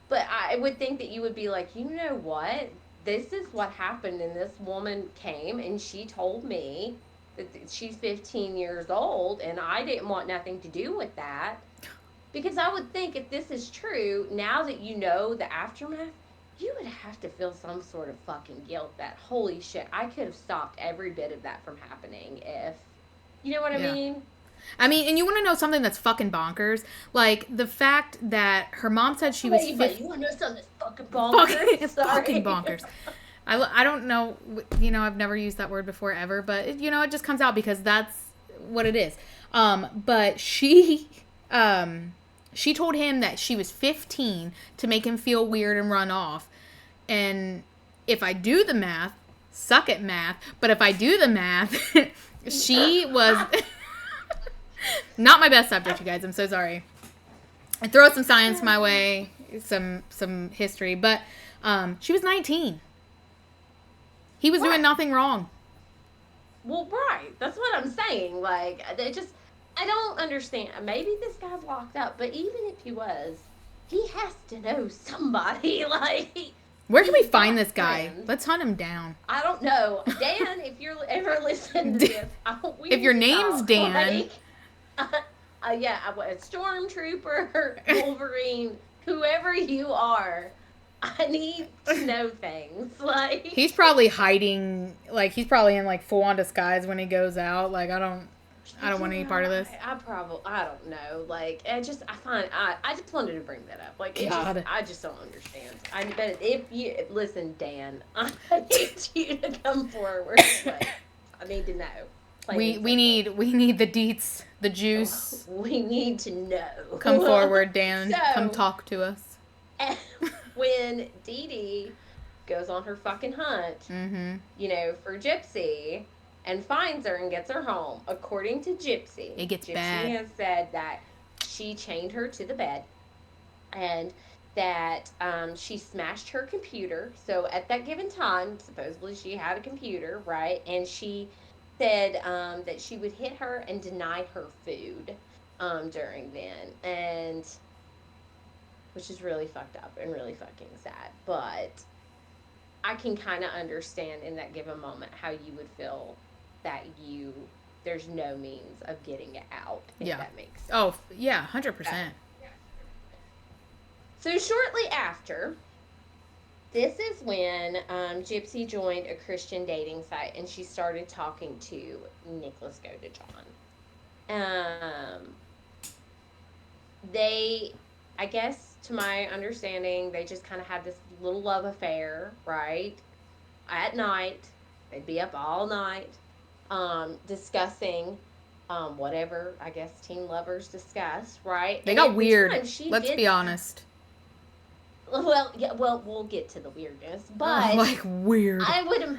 but I would think that you would be like, you know what? This is what happened, and this woman came, and she told me that she's 15 years old, and I didn't want nothing to do with that. Because I would think if this is true, now that you know the aftermath, you would have to feel some sort of fucking guilt that, holy shit, I could have stopped every bit of that from happening if, you know what I mean? I mean, and you want to know something that's fucking bonkers? Like, the fact that her mom said she was... you want to know something that's fucking bonkers? Fucking bonkers. I don't know, I've never used that word before ever, but, it just comes out because that's what it is. But she told him that she was 15 to make him feel weird and run off. And if I do the math, suck at math, but if I do the math, she was not my best subject, you guys. I'm so sorry. I throw some science my way, some history, but she was 19. He was doing nothing wrong. Well, right. That's what I'm saying. Like, I don't understand. Maybe this guy's locked up, but even if he was, he has to know somebody. Like, Where can we he's find got this guy? friends. Let's hunt him down. I don't know. Dan, if you're ever listening to this, we If your need to name's talk. Dan. Yeah, a stormtrooper, Wolverine, whoever you are, I need to know things. Like, He's probably hiding, like, he's probably in, like, full on disguise when he goes out. Like, I don't want any part of this. I don't know. Like, I just wanted to bring that up. Like, I just don't understand. But if you listen, Dan, I need you to come forward. Like, I need to know. We need the deets, the juice. We need to know. Come forward, Dan. Come talk to us. When Dee Dee goes on her fucking hunt, for Gypsy, and finds her and gets her home, according to Gypsy, it gets Gypsy bad. has said that she chained her to the bed, and that she smashed her computer. So at that given time, supposedly she had a computer, right? And she said that she would hit her and deny her food during then, and which is really fucked up and really fucking sad. But I can kind of understand in that given moment how you would feel that there's no means of getting it out, if that makes sense. Oh, yeah, 100%. So shortly after, this is when Gypsy joined a Christian dating site, and she started talking to Nicholas Godejohn. I guess, to my understanding, they just kind of had this little love affair, right? At night, they'd be up all night, discussing whatever, I guess, teen lovers discuss, right? They got weird. Let's be honest. Well, yeah, we'll get to the weirdness, but like weird. I would have.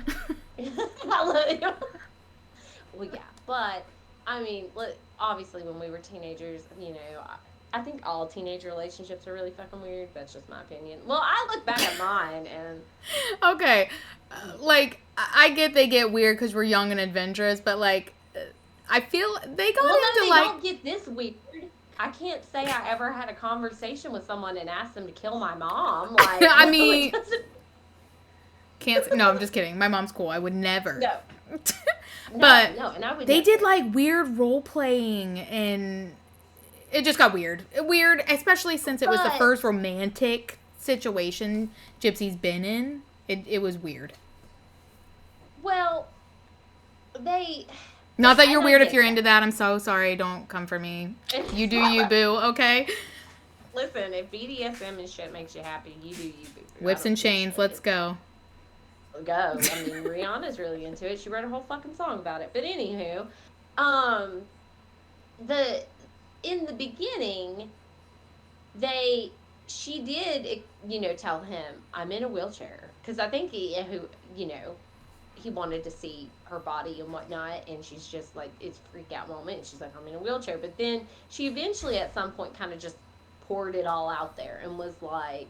Well, yeah, but I mean, obviously, when we were teenagers, I think all teenage relationships are really fucking weird. That's just my opinion. Well, I look back at mine and. Okay, like I get they get weird because we're young and adventurous, but like, I feel they got into like. Don't get this weird. I can't say I ever had a conversation with someone and asked them to kill my mom. Like, I mean, no, I'm just kidding. My mom's cool. I would never. No. But and I would. They did like weird role playing, and it just got weird. Weird, especially since it was the first romantic situation Gypsy's been in. It was weird. Well, Not that you're weird if you're into that. I'm so sorry. Don't come for me. You do you, boo, okay? Listen, if BDSM and shit makes you happy, you do you, boo. Whips and chains, let's go. Go. I mean, Rihanna's really into it. She wrote a whole fucking song about it. But anywho, in the beginning, she did, tell him, I'm in a wheelchair. Because I think he wanted to see her body and whatnot, and she's just like, it's a freak out moment, and she's like, I'm in a wheelchair. But then she eventually at some point kind of just poured it all out there and was like,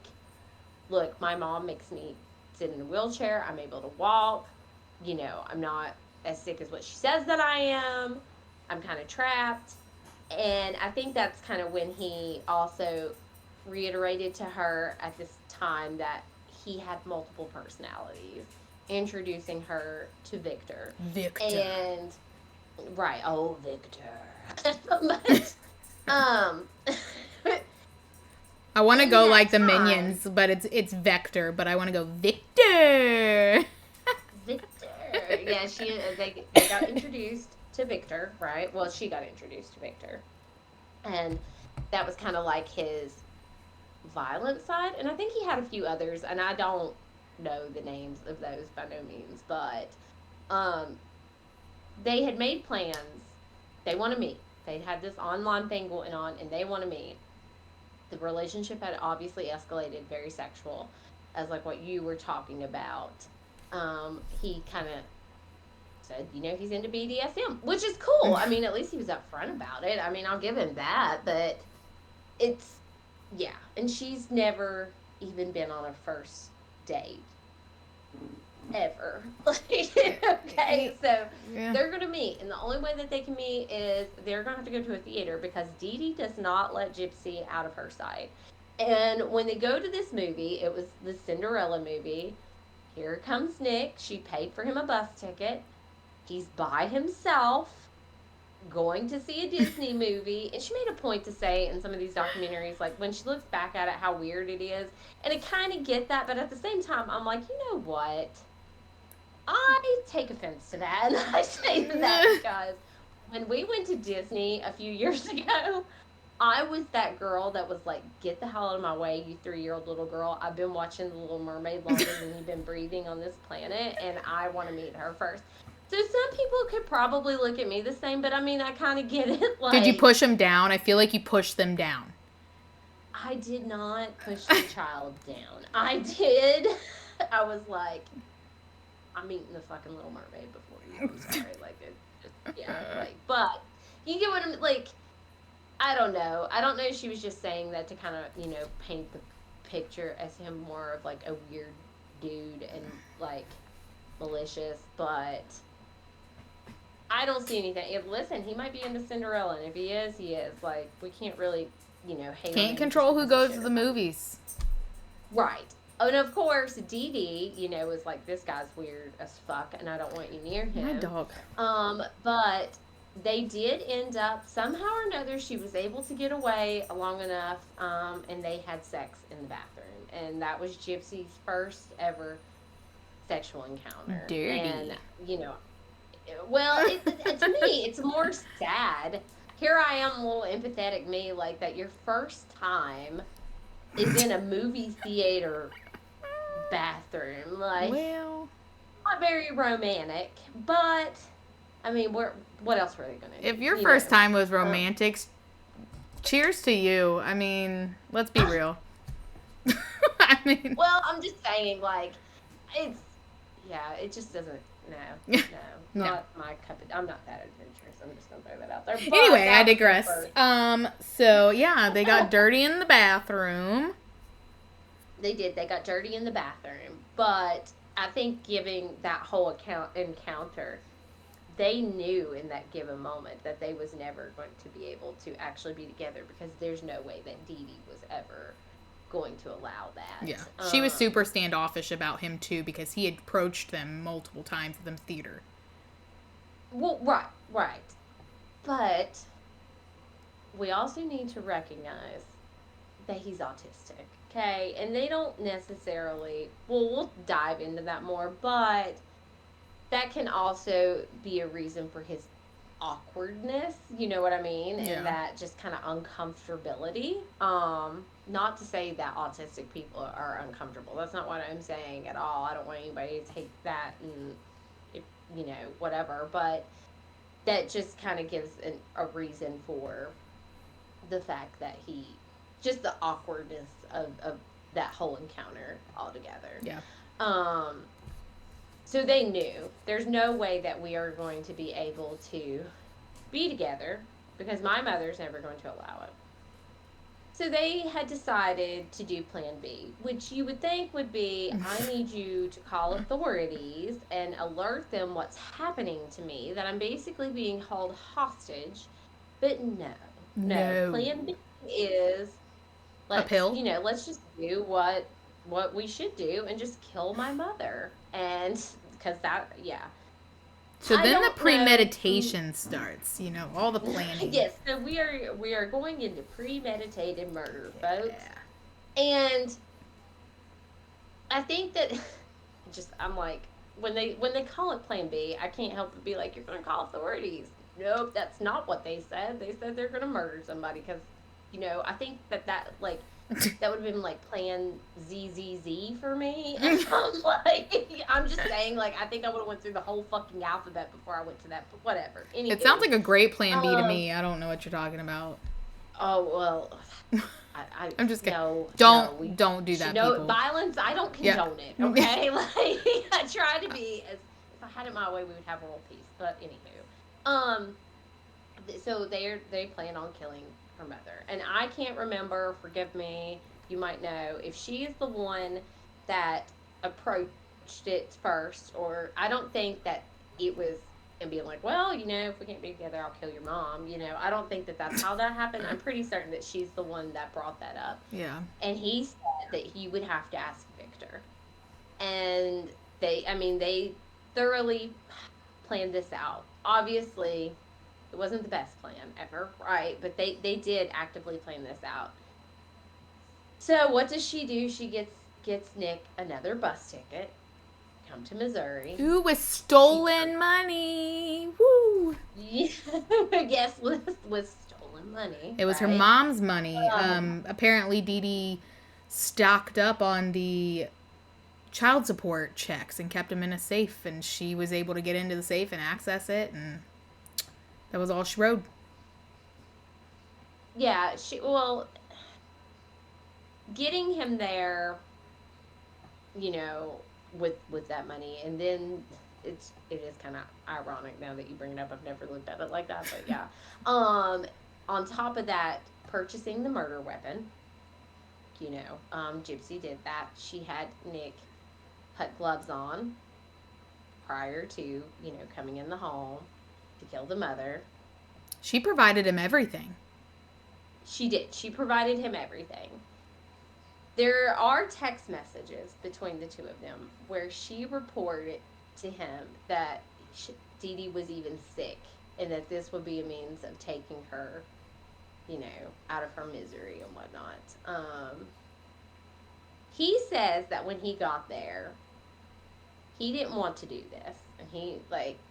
look, my mom makes me sit in a wheelchair, I'm able to walk, I'm not as sick as what she says that I am, I'm kind of trapped. And I think that's kind of when he also reiterated to her at this time that he had multiple personalities, introducing her to Victor. And right, oh, Victor. But, I want to go like the Minions, but it's Vector, but I want to go Victor. Victor. Yeah, they got introduced to Victor, right? Well, she got introduced to Victor. And that was kind of like his violent side. And I think he had a few others, and I don't know the names of those by no means, but they had made plans. They want to meet. They had this online thing going on, and they want to meet. The relationship had obviously escalated very sexual, as like what you were talking about. He kind of said, he's into BDSM, which is cool. I mean, at least he was upfront about it. I mean, I'll give him that, but it's, yeah. And she's never even been on a first date. Ever. Okay, so they're going to meet, and the only way that they can meet is they're going to have to go to a theater because Dee Dee does not let Gypsy out of her sight. And when they go to this movie, it was the Cinderella movie. Here comes Nick. She paid for him a bus ticket. He's by himself going to see a Disney movie. And she made a point to say in some of these documentaries, like when she looks back at it, how weird it is. And I kind of get that. But at the same time, I'm like, you know what? I take offense to that. And I say that because when we went to Disney a few years ago, I was that girl that was like, get the hell out of my way, you 3-year-old little girl. I've been watching The Little Mermaid longer than you've been breathing on this planet, and I want to meet her first. So some people could probably look at me the same, but I mean, I kind of get it. Like, Did you push them down? I feel like you pushed them down. I did not push the child down. I did. I was like, I'm meeting the fucking Little Mermaid before you. I'm sorry. Like, yeah. Like, but you get what I'm like. I don't know. I don't know if she was just saying that to kind of, paint the picture as him more of like a weird dude and like malicious, but I don't see anything. Listen, he might be into Cinderella, and if he is, he is. Like, we can't really, hate on him Can't control who goes to the movies. Right. Oh, and of course, Dee Dee, was like, this guy's weird as fuck, and I don't want you near him. My dog. But they did end up, somehow or another, she was able to get away long enough, and they had sex in the bathroom. And that was Gypsy's first ever sexual encounter. Dirty. And, well, to me, it's more sad. Here I am, a little empathetic me, like that your first time is in a movie theater bathroom. Like, well, not very romantic, but I mean, what else were they gonna do? If your first time was romantic, cheers to you. I mean, let's be real. I mean, well, I'm just saying, like, it just doesn't. No, not my cup. I'm not that adventurous. I'm just gonna throw that out there. But anyway, I digress. So yeah, they got dirty in the bathroom. They did. They got dirty in the bathroom, but I think giving that whole encounter, they knew in that given moment that they was never going to be able to actually be together because there's no way that Dee Dee was ever going to allow that. Yeah. She was super standoffish about him too because he had approached them multiple times at the theater. Well, right. But we also need to recognize that he's autistic, okay? And they don't necessarily, we'll dive into that more, but that can also be a reason for his awkwardness, you know what I mean? Yeah. And that just kind of uncomfortability. Not to say that autistic people are uncomfortable. That's not what I'm saying at all. I don't want anybody to take that and, whatever. But that just kind of gives a reason for the fact that just the awkwardness of that whole encounter altogether. Yeah. So they knew there's no way that we are going to be able to be together because my mother's never going to allow it. So they had decided to do Plan B, which you would think would be, I need you to call authorities and alert them what's happening to me, that I'm basically being held hostage. But no. Plan B is, a pill? Let's just do what we should do and just kill my mother. And because So then the premeditation starts, all the planning. Yes, so we are going into premeditated murder, folks. Yeah. And I think that I'm like, when they call it Plan B, I can't help but be like, you're going to call authorities. Nope, that's not what they said. They said they're going to murder somebody because, I think that like, that would have been like Plan ZZZ for me. I'm just saying, like, I think I would have went through the whole fucking alphabet before I went to that, but whatever. Anyway, it sounds like a great Plan B to me. I don't know what you're talking about. Oh, well, I'm just kidding. No, don't do that, people. Violence, I don't condone it, okay? Like, I try to be, if I had it my way, we would have world peace, but anywho. So they plan on killing her mother. And I can't remember, forgive me, you might know, if she is the one that approached it first, or I don't think that it was and being like, well, if we can't be together, I'll kill your mom. I don't think that that's how that happened. I'm pretty certain that she's the one that brought that up. Yeah. And he said that he would have to ask Victor. And they thoroughly planned this out. Obviously, it wasn't the best plan ever, right? But they did actively plan this out. So what does she do? She gets Nick another bus ticket. Come to Missouri. Ooh, with stolen money. Woo! Yes, with stolen money. It was her right? mom's money. Apparently, Dee Dee stocked up on the child support checks and kept them in a safe, and she was able to get into the safe and access it, and that was all she wrote. Yeah, getting him there, with that money, and then it is kind of ironic now that you bring it up. I've never looked at it like that, but yeah. On top of that, purchasing the murder weapon. Gypsy did that. She had Nick put gloves on prior to coming in the home to kill the mother. She provided him everything. She did. She provided him everything. There are text messages between the two of them where she reported to him that Dee Dee was even sick and that this would be a means of taking her, out of her misery and whatnot. He says that when he got there, he didn't want to do this. And he,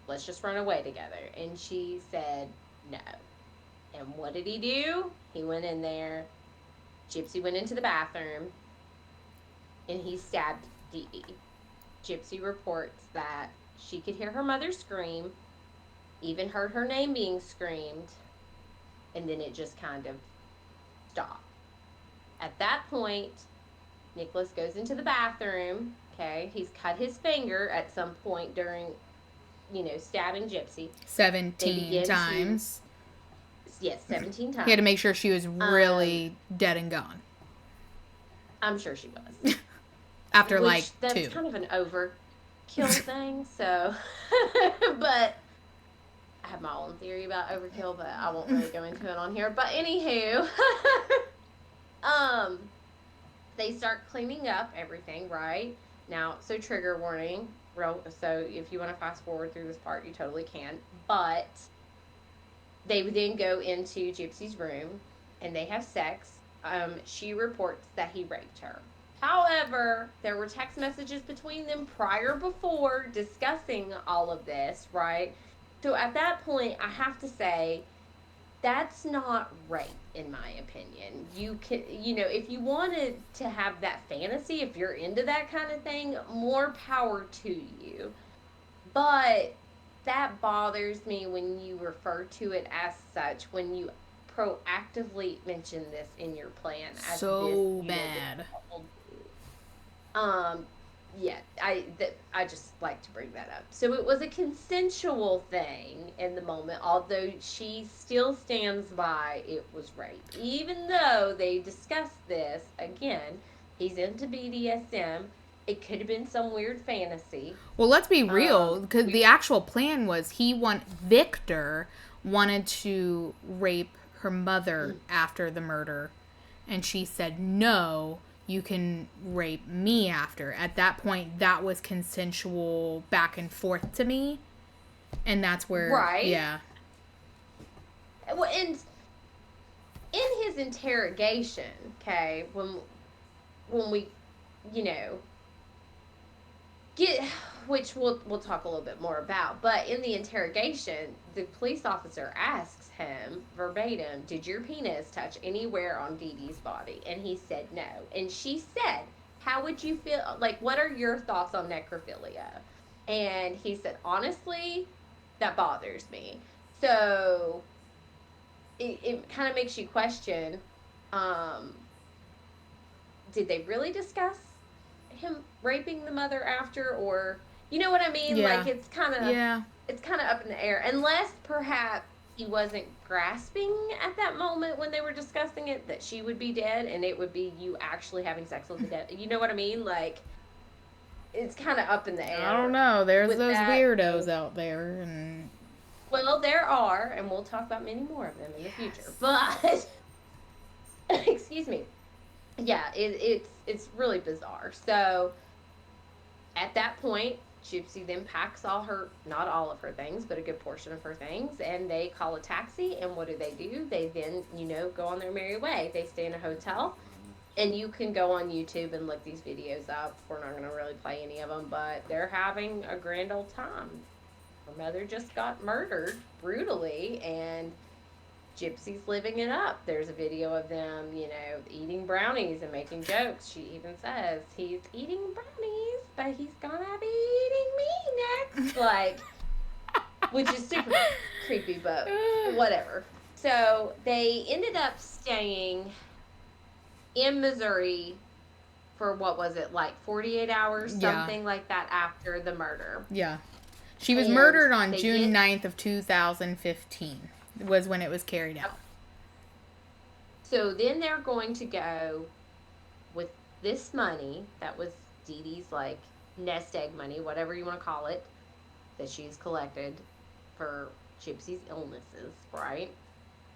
let's just run away together. And she said no. And what did he do? He went in there. Gypsy went into the bathroom, and he stabbed Dee Dee. Gypsy reports that she could hear her mother scream, even heard her name being screamed, and then it just kind of stopped. At that point, Nicholas goes into the bathroom. Okay, he's cut his finger at some point during, stabbing Gypsy. 17 times. Yes, 17 times. He had to make sure she was really dead and gone. I'm sure she was. After that's 2. That's kind of an overkill thing, so. But I have my own theory about overkill, but I won't really go into it on here. But anywho, they start cleaning up everything, right? Now, so trigger warning. So if you want to fast forward through this part, you totally can. But they then go into Gypsy's room, and they have sex. She reports that he raped her. However, there were text messages between them before discussing all of this, right? So at that point, I have to say, that's not rape, in my opinion. You can, if you wanted to have that fantasy, if you're into that kind of thing, more power to you. But that bothers me when you refer to it as such, when you proactively mention this in your plan. As so bad. Yeah, I just like to bring that up. So it was a consensual thing in the moment, although she still stands by it was rape. Even though they discussed this, again, he's into BDSM. It could have been some weird fantasy. Well, let's be real, because the actual plan was Victor wanted to rape her mother after the murder, and she said, no, you can rape me after. At that point, that was consensual back and forth to me, and that's where, right? Yeah. Well, and in his interrogation, okay, when we, which we'll talk a little bit more about, but in the interrogation, the police officer asks him verbatim, did your penis touch anywhere on Dee Dee's body? And he said no. And she said, how would you feel, what are your thoughts on necrophilia? And he said, honestly, that bothers me. So it kind of makes you question, did they really discuss him raping the mother after, or you know what I mean? Yeah. It's kind of up in the air, unless perhaps he wasn't grasping at that moment when they were discussing it that she would be dead and it would be you actually having sex with the dead. You know what I mean? It's kind of up in the air. I don't know. There's those weirdos out there, and Well, there are, and we'll talk about many more of them in the future. But excuse me. Yeah, it's really bizarre. So at that point, Gypsy then packs all her, not all of her things, but a good portion of her things, and they call a taxi. And what do? They then, go on their merry way. They stay in a hotel, and you can go on YouTube and look these videos up. We're not going to really play any of them, but they're having a grand old time. Her mother just got murdered brutally, and Gypsy's living it up. There's a video of them, eating brownies and making jokes. She even says, he's eating brownies, but he's gonna be eating me next. Like, which is super creepy, but whatever. So they ended up staying in Missouri for, what was it, like 48 hours, something like that, after the murder. Yeah. She was murdered on June 9th of 2015. Was when it was carried out. So then they're going to go with this money that was Dee Dee's, like, nest egg money, whatever you want to call it, that she's collected for Gypsy's illnesses, right?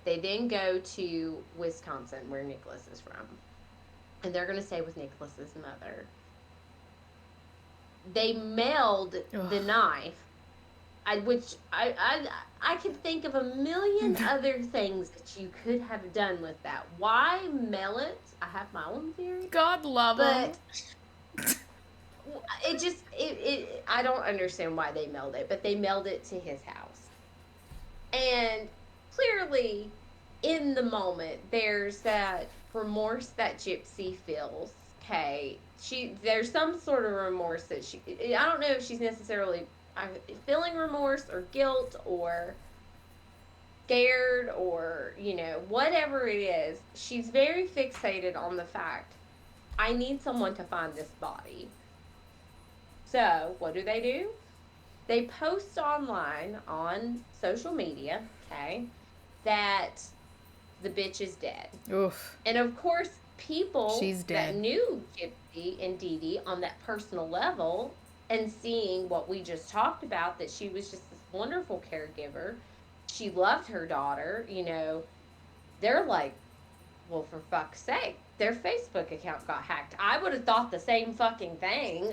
They then go to Wisconsin, where Nicholas is from, and they're going to stay with Nicholas's mother. They mailed the knife, which I could think of a million other things that you could have done with that. Why mail it? I have my own theory. God love them. But I don't understand why they mailed it, but they mailed it to his house. And clearly, in the moment, there's that remorse that Gypsy feels. Okay, there's some sort of remorse that I don't know if she's necessarily feeling remorse or guilt or scared or, whatever it is. She's very fixated on the fact, I need someone to find this body. So, what do? They post online on social media, okay, that the bitch is dead. Oof. And of course, people She's dead. that knew Gypsy and Dee Dee on that personal level, and seeing what we just talked about, that she was just this wonderful caregiver, she loved her daughter, they're like, well, for fuck's sake, their Facebook account got hacked. I would have thought the same fucking thing.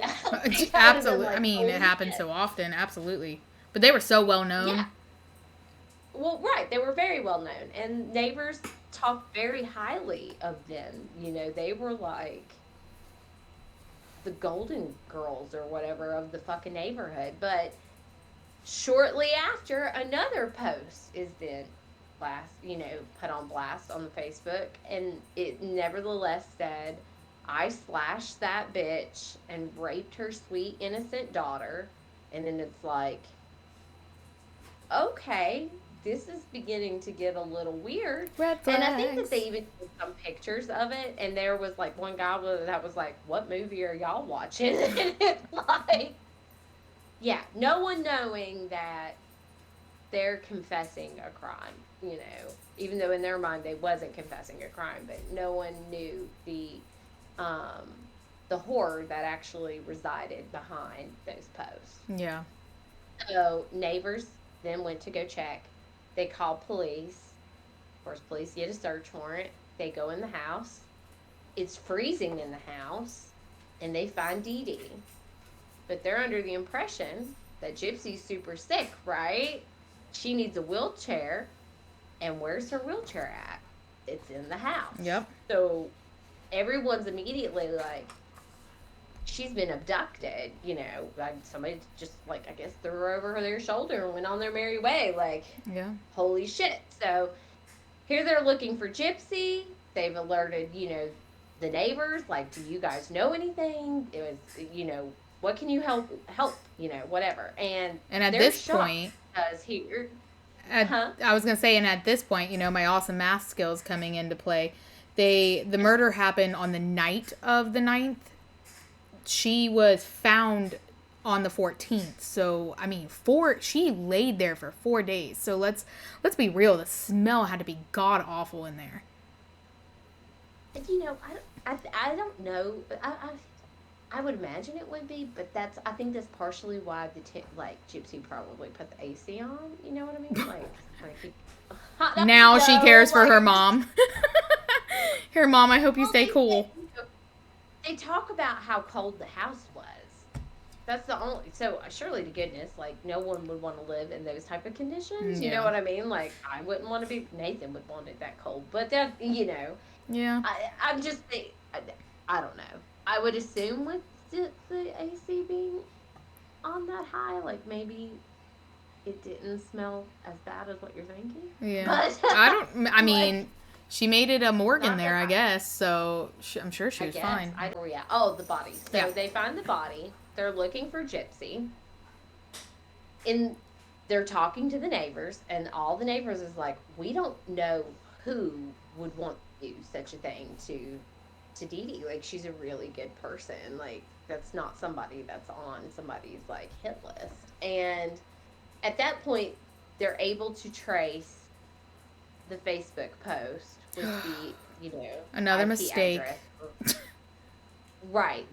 Absolutely. Like, I mean, it happens so often. Absolutely. But they were so well known. Yeah. Well, right. They were very well known. And neighbors talked very highly of them. They were like the Golden Girls or whatever of the fucking neighborhood. But shortly after, another post is then put on blast on the Facebook, and it nevertheless said, I slashed that bitch and raped her sweet innocent daughter. And then it's like, okay, this is beginning to get a little weird. Red flags. And I think that they even took some pictures of it, and there was like one guy that was like, what movie are y'all watching? And it's like, yeah, no one knowing that they're confessing a crime, even though in their mind they wasn't confessing a crime, but no one knew the horror that actually resided behind those posts. Yeah. So neighbors then went to go check. They call police. Of course, police get a search warrant. They go in the house. It's freezing in the house, and they find Dee Dee. But they're under the impression that Gypsy's super sick, right? She needs a wheelchair. And where's her wheelchair at? It's in the house. Yep. So everyone's immediately like, she's been abducted, like somebody just, like, I guess threw her over their shoulder and went on their merry way. Like, yeah, holy shit. So here they're looking for Gypsy. They've alerted, the neighbors, like, do you guys know anything? It was, what can you help, whatever. And at this point, because here, I was going to say, and at this point, my awesome math skills coming into play. The murder happened on the night of the 9th. She was found on the 14th. So, I mean, she laid there for 4 days. So let's be real. The smell had to be god awful in there. I don't know. I would imagine it would be, but I think that's partially why like Gypsy probably put the AC on. You know what I mean? Like, trying to keep hot enough Now to she go, cares for like, her mom. Here, Mom, I hope you well, stay cool. they talk about how cold the house was. That's the only. So surely to goodness, like no one would want to live in those type of conditions. You know Yeah. what I mean? Like I wouldn't want to be. Nathan would want it that cold, but that Yeah. I'm just I don't know. I would assume with the AC being on that high, like maybe it didn't smell as bad as what you're thinking. Yeah. But I mean, like, she made it a morgue in not there, that I high. guess. So I'm sure she I was guess. fine. I don't. Yeah. Oh, the body. So Yeah. they find the body. They're looking for Gypsy. In they're talking to the neighbors, and all the neighbors is like, we don't know who would want to do such a thing to Dee Dee. Like she's a really good person. Like that's not somebody that's on somebody's like hit list. And at that point, they're able to trace the Facebook post with the Another IP mistake. address. Right.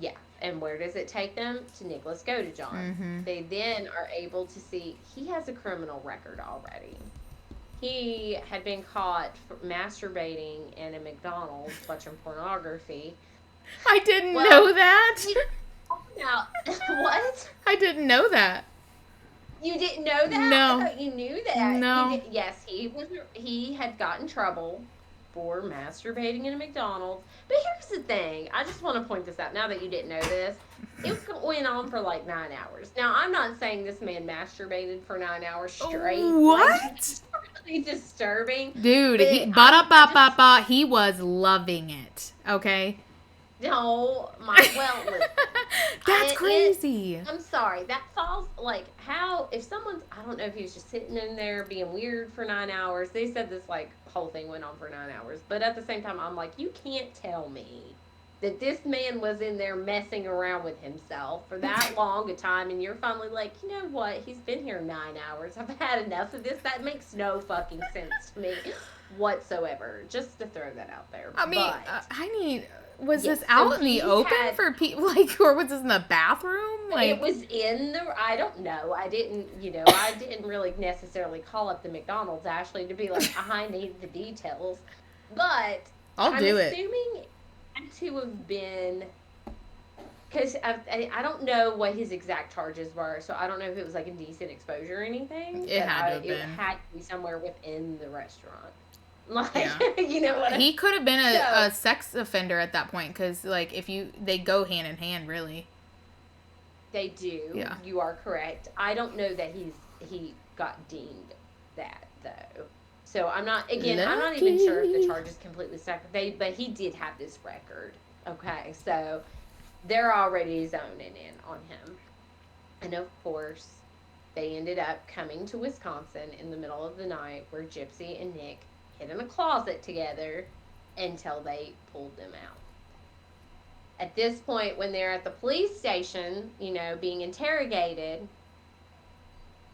Yeah. And where does it take them? To Nicholas Godejohn. Mm-hmm. They then are able to see he has a criminal record already. He had been caught masturbating in a McDonald's watching pornography. I didn't know that. Now, what? I didn't know that. You didn't know that? No. I thought you knew that. No. Yes, he had gotten in trouble for masturbating in a McDonald's. But here's the thing. I just want to point this out now that you didn't know this. It went on for like 9 hours. Now, I'm not saying this man masturbated for 9 hours straight. What? Like, it's really disturbing. Dude, he was loving it. Okay? No, listen. That's crazy. I'm sorry. That falls, like, how, if someone's, I don't know if he was just sitting in there being weird for 9 hours. They said this, like, whole thing went on for 9 hours. But at the same time, I'm like, you can't tell me that this man was in there messing around with himself for that long a time. And you're finally like, you know what? He's been here 9 hours. I've had enough of this. That makes no fucking sense to me whatsoever. Just to throw that out there. I mean, was Yes, this so out in the he open had- for people, like, or was this in the bathroom? Like, It was in I don't know. I didn't really necessarily call up the McDonald's, Ashley, to be like, I need the details. But I'll do it. I'm assuming it had to have been, because I don't know what his exact charges were, so I don't know if it was like indecent exposure or anything. It had to have It been. had to be somewhere within the restaurant. Like, Yeah. you know what He could have been a sex offender at that point, because, like, they go hand in hand, really. They do. Yeah. You are correct. I don't know that he got deemed that though. So I'm not even sure if the charge is completely stuck. But he did have this record. Okay, so they're already zoning in on him. And of course, they ended up coming to Wisconsin in the middle of the night where Gypsy and Nick hid in a closet together until they pulled them out. At this point, when they're at the police station, being interrogated,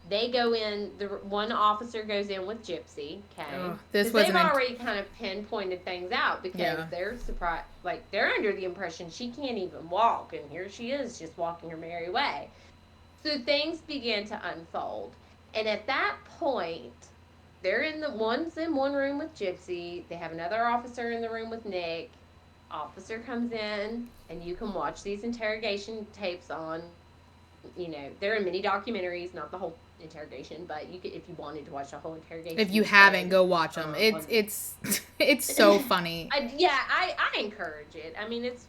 they go in, one officer goes in with Gypsy, okay? Oh, they've already kind of pinpointed things out because they're surprised, like, they're under the impression she can't even walk, and here she is just walking her merry way. So things begin to unfold. And at that point, one's in one room with Gypsy, they have another officer in the room with Nick. Officer comes in, and you can watch these interrogation tapes on, they're in mini documentaries, not the whole interrogation, but you could, if you wanted to watch the whole interrogation. If you haven't, go watch them. It's so funny. I encourage it. I mean, it's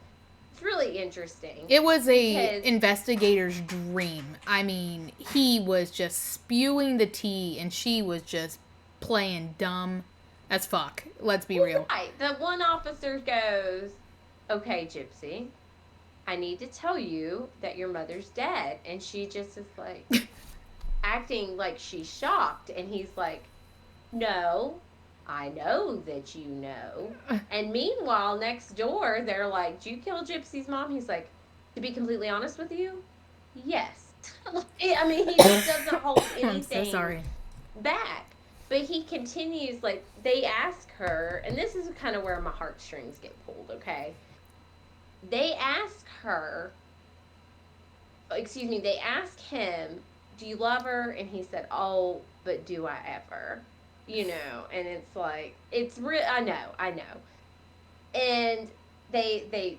really interesting. It was a investigator's dream. I mean, he was just spewing the tea, and she was just playing dumb as fuck. Let's be real. Right. The one officer goes, okay, Gypsy, I need to tell you that your mother's dead. And she just is like, acting like she's shocked. And he's like, no, I know that you know. And meanwhile, next door, they're like, did you kill Gypsy's mom? He's like, to be completely honest with you, yes. I mean, he just doesn't hold anything I'm so sorry. back. But he continues, like, they ask her, and this is kind of where my heartstrings get pulled, okay? they ask her, excuse me, they ask him, do you love her? And he said, oh, but do I ever? And it's like, it's real. I know. And they,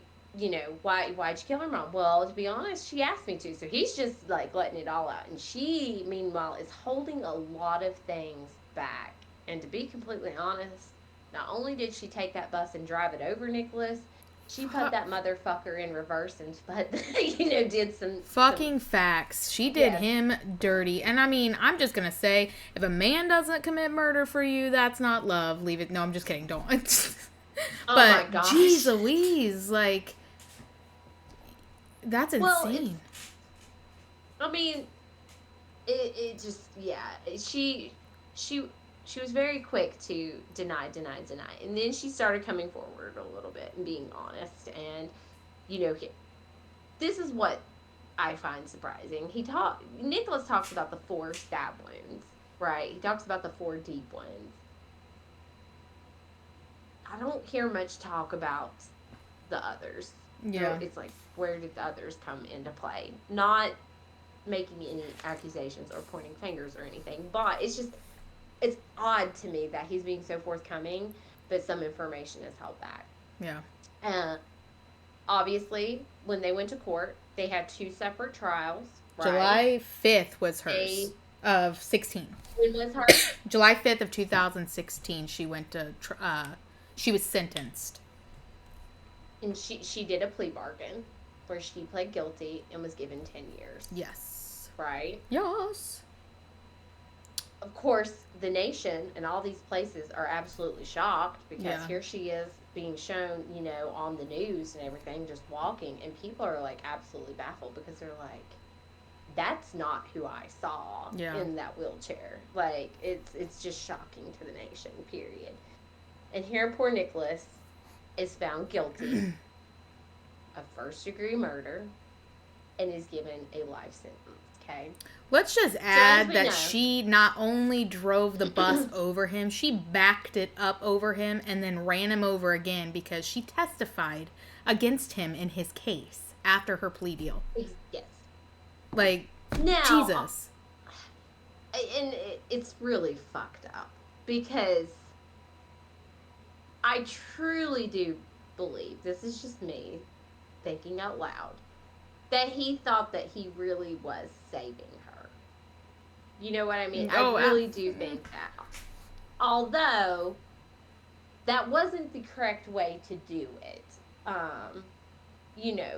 why'd you kill her mom? Well, to be honest, she asked me to. So he's just like letting it all out. And she, meanwhile, is holding a lot of things back. And to be completely honest, not only did she take that bus and drive it over Nicholas, she put that motherfucker in reverse and did some fucking facts. She did him dirty. And I mean, I'm just gonna say, if a man doesn't commit murder for you, that's not love. Leave it. No, I'm just kidding. Don't. Oh but my gosh. Jeez Louise, like, that's insane. I mean, it just, yeah. She was very quick to deny. And then she started coming forward a little bit and being honest. And, this is what I find surprising. Nicholas talks about the 4 stab wounds, right? He talks about the 4 deep ones. I don't hear much talk about the others. Yeah. It's like, where did the others come into play? Not making any accusations or pointing fingers or anything, but it's odd to me that he's being so forthcoming, but some information is held back. Yeah. Obviously, when they went to court, they had 2 separate trials. Right? July 5th was hers. Of 16. When was hers? July 5th of 2016, she went to, she was sentenced. And she did a plea bargain where she pled guilty and was given 10 years. Yes. Right? Yes. Of course, the nation and all these places are absolutely shocked because here she is being shown, on the news and everything, just walking, and people are like absolutely baffled because they're like, that's not who I saw in that wheelchair. Like, it's just shocking to the nation, period. And here poor Nicholas is found guilty of first-degree murder and is given a life sentence, okay? Let's just add that she not only drove the bus over him, she backed it up over him and then ran him over again because she testified against him in his case after her plea deal. Yes. Like, now, Jesus. And it's really fucked up because I truly do believe, this is just me thinking out loud, that he thought that he really was saving her. You know what I mean? I really do think that. Although, that wasn't the correct way to do it.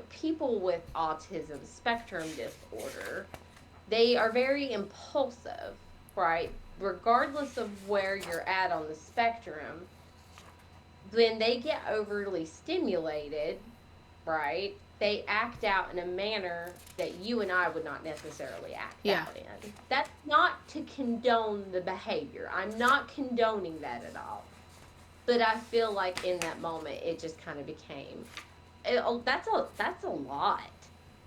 People with autism spectrum disorder, they are very impulsive, right? Regardless of where you're at on the spectrum, when they get overly stimulated, right, they act out in a manner that you and I would not necessarily act out in. That's not to condone the behavior. I'm not condoning that at all. But I feel like in that moment, it just kind of became, that's a lot,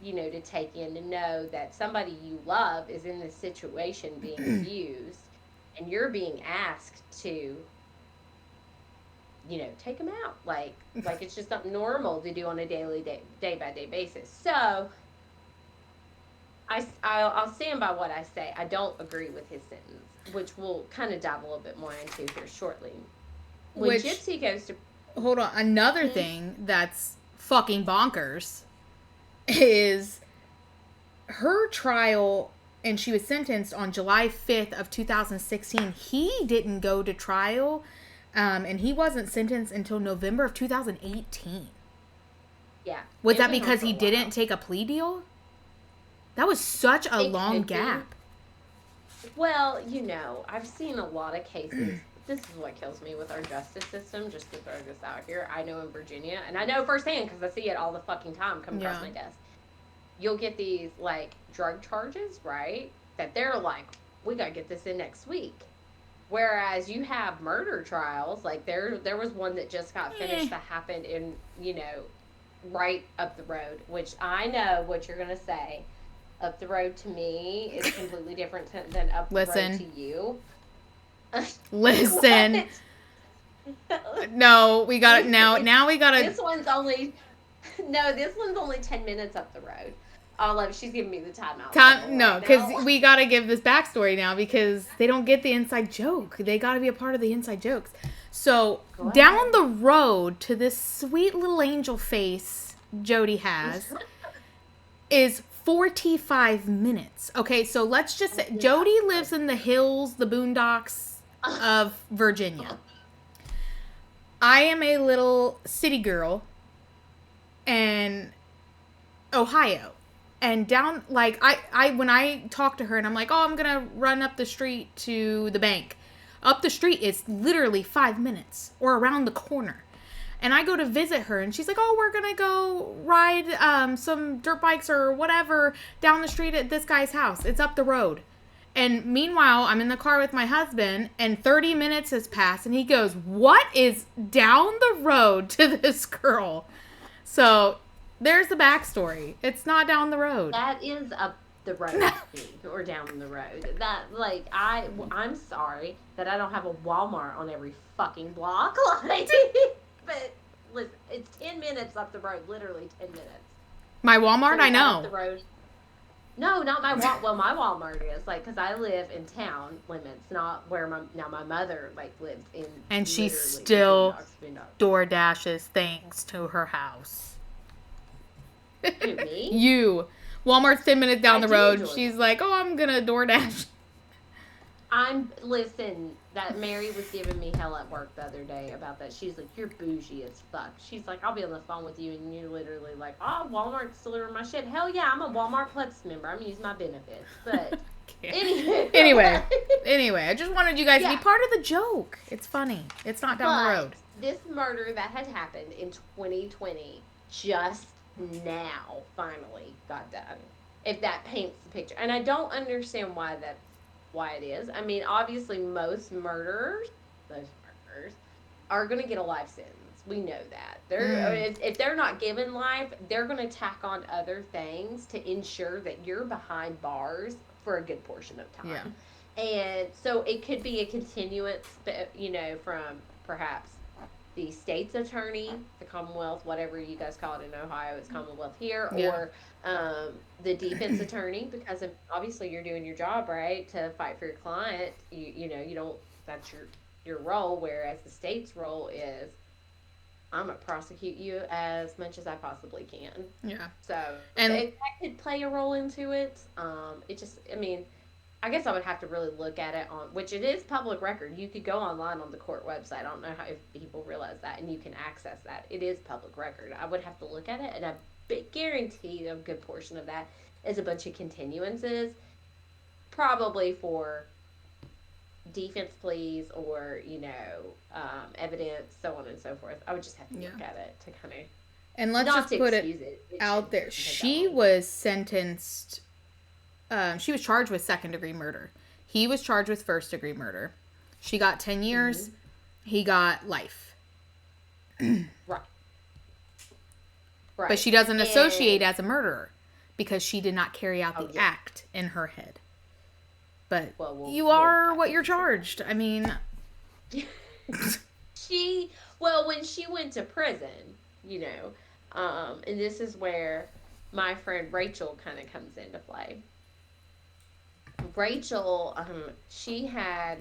to take in, to know that somebody you love is in this situation being abused, and you're being asked to, take them out. Like it's just something normal to do on a day-by-day basis. So, I'll stand by what I say. I don't agree with his sentence, which we'll kind of dive a little bit more into here shortly. When Gypsy goes to... Hold on. Another thing that's fucking bonkers is her trial, and she was sentenced on July 5th of 2016. He didn't go to trial, and he wasn't sentenced until November of 2018. Yeah. Was that because he didn't take a plea deal? That was such a long gap. Well, I've seen a lot of cases. This is what kills me with our justice system, just to throw this out here. I know in Virginia, and I know firsthand because I see it all the fucking time come across my desk. You'll get these, drug charges, right? That they're like, we gotta get this in next week. Whereas you have murder trials, there was one that just got finished that happened in, right up the road, which I know what you're gonna say. Up the road to me is completely different than up the road to you. Listen. No, we got it now. Now we got to... This one's only... No, this one's only 10 minutes up the road. She's giving me the timeout No, right now. because we got to give this backstory now because they don't get the inside joke. They got to be a part of the inside jokes. So, Go down ahead. the road to this sweet little angel face Jody has is 45 minutes. Okay, so let's just say Jody lives in the hills, the boondocks of Virginia. I am a little city girl in Ohio. And down, like, I when I talk to her and I'm like, oh, I'm going to run up the street to the bank. Up the street is literally 5 minutes or around the corner. And I go to visit her and she's like, oh, we're going to go ride some dirt bikes or whatever down the street at this guy's house. It's up the road. And meanwhile, I'm in the car with my husband and 30 minutes has passed and he goes, what is down the road to this girl? So there's the backstory. It's not down the road. That is up the road or down the road. I'm sorry that I don't have a Walmart on every fucking block. Like, but listen, it's 10 minutes up the road, literally 10 minutes. My Walmart, So I is that up know. the road? No, not my well, my Walmart is like because I live in town limits, not where my mother like lives in. And she literally still boondocks. door dashes things to her house. Who, me? You. Walmart's 10 minutes down I the do road. enjoy She's like, oh, I'm going to DoorDash. Listen, that Mary was giving me hell at work the other day about that. She's like, you're bougie as fuck. She's like, I'll be on the phone with you and you're literally like, oh, Walmart's delivering my shit. Hell yeah, I'm a Walmart Plus member. I'm using my benefits. But Anyway, I just wanted you guys to be Yeah. part of the joke. It's funny. It's not down the road. This murder that had happened in 2020 just now finally got done. If that paints the picture. And I don't understand why it is. I mean, obviously most murderers are going to get a life sentence. We know that. If they're not given life, they're going to tack on other things to ensure that you're behind bars for a good portion of time. Yeah. And so it could be a continuance, from perhaps the state's attorney, the Commonwealth, whatever you guys call it in Ohio, it's Commonwealth here, Yeah. or the defense attorney, because obviously you're doing your job, right, to fight for your client. You don't, that's your role, whereas the state's role is, I'm going to prosecute you as much as I possibly can. Yeah. So And that could play a role into it. I guess I would have to really look at it which it is public record. You could go online on the court website. I don't know if people realize that, and you can access that. It is public record. I would have to look at it, and I guarantee a good portion of that is a bunch of continuances, probably for defense pleas or evidence, so on and so forth. I would just have to look at it to kind of And let's not just to put excuse it it out there. take that She long. was sentenced. She was charged with second-degree murder. He was charged with first-degree murder. She got 10 years. He got life. Right. But she doesn't associate as a murderer because she did not carry out the yeah. act in her head. But Well, you are what you're charged. I mean, when she went to prison, and this is where my friend Rachel kind of comes into play. Rachel, she had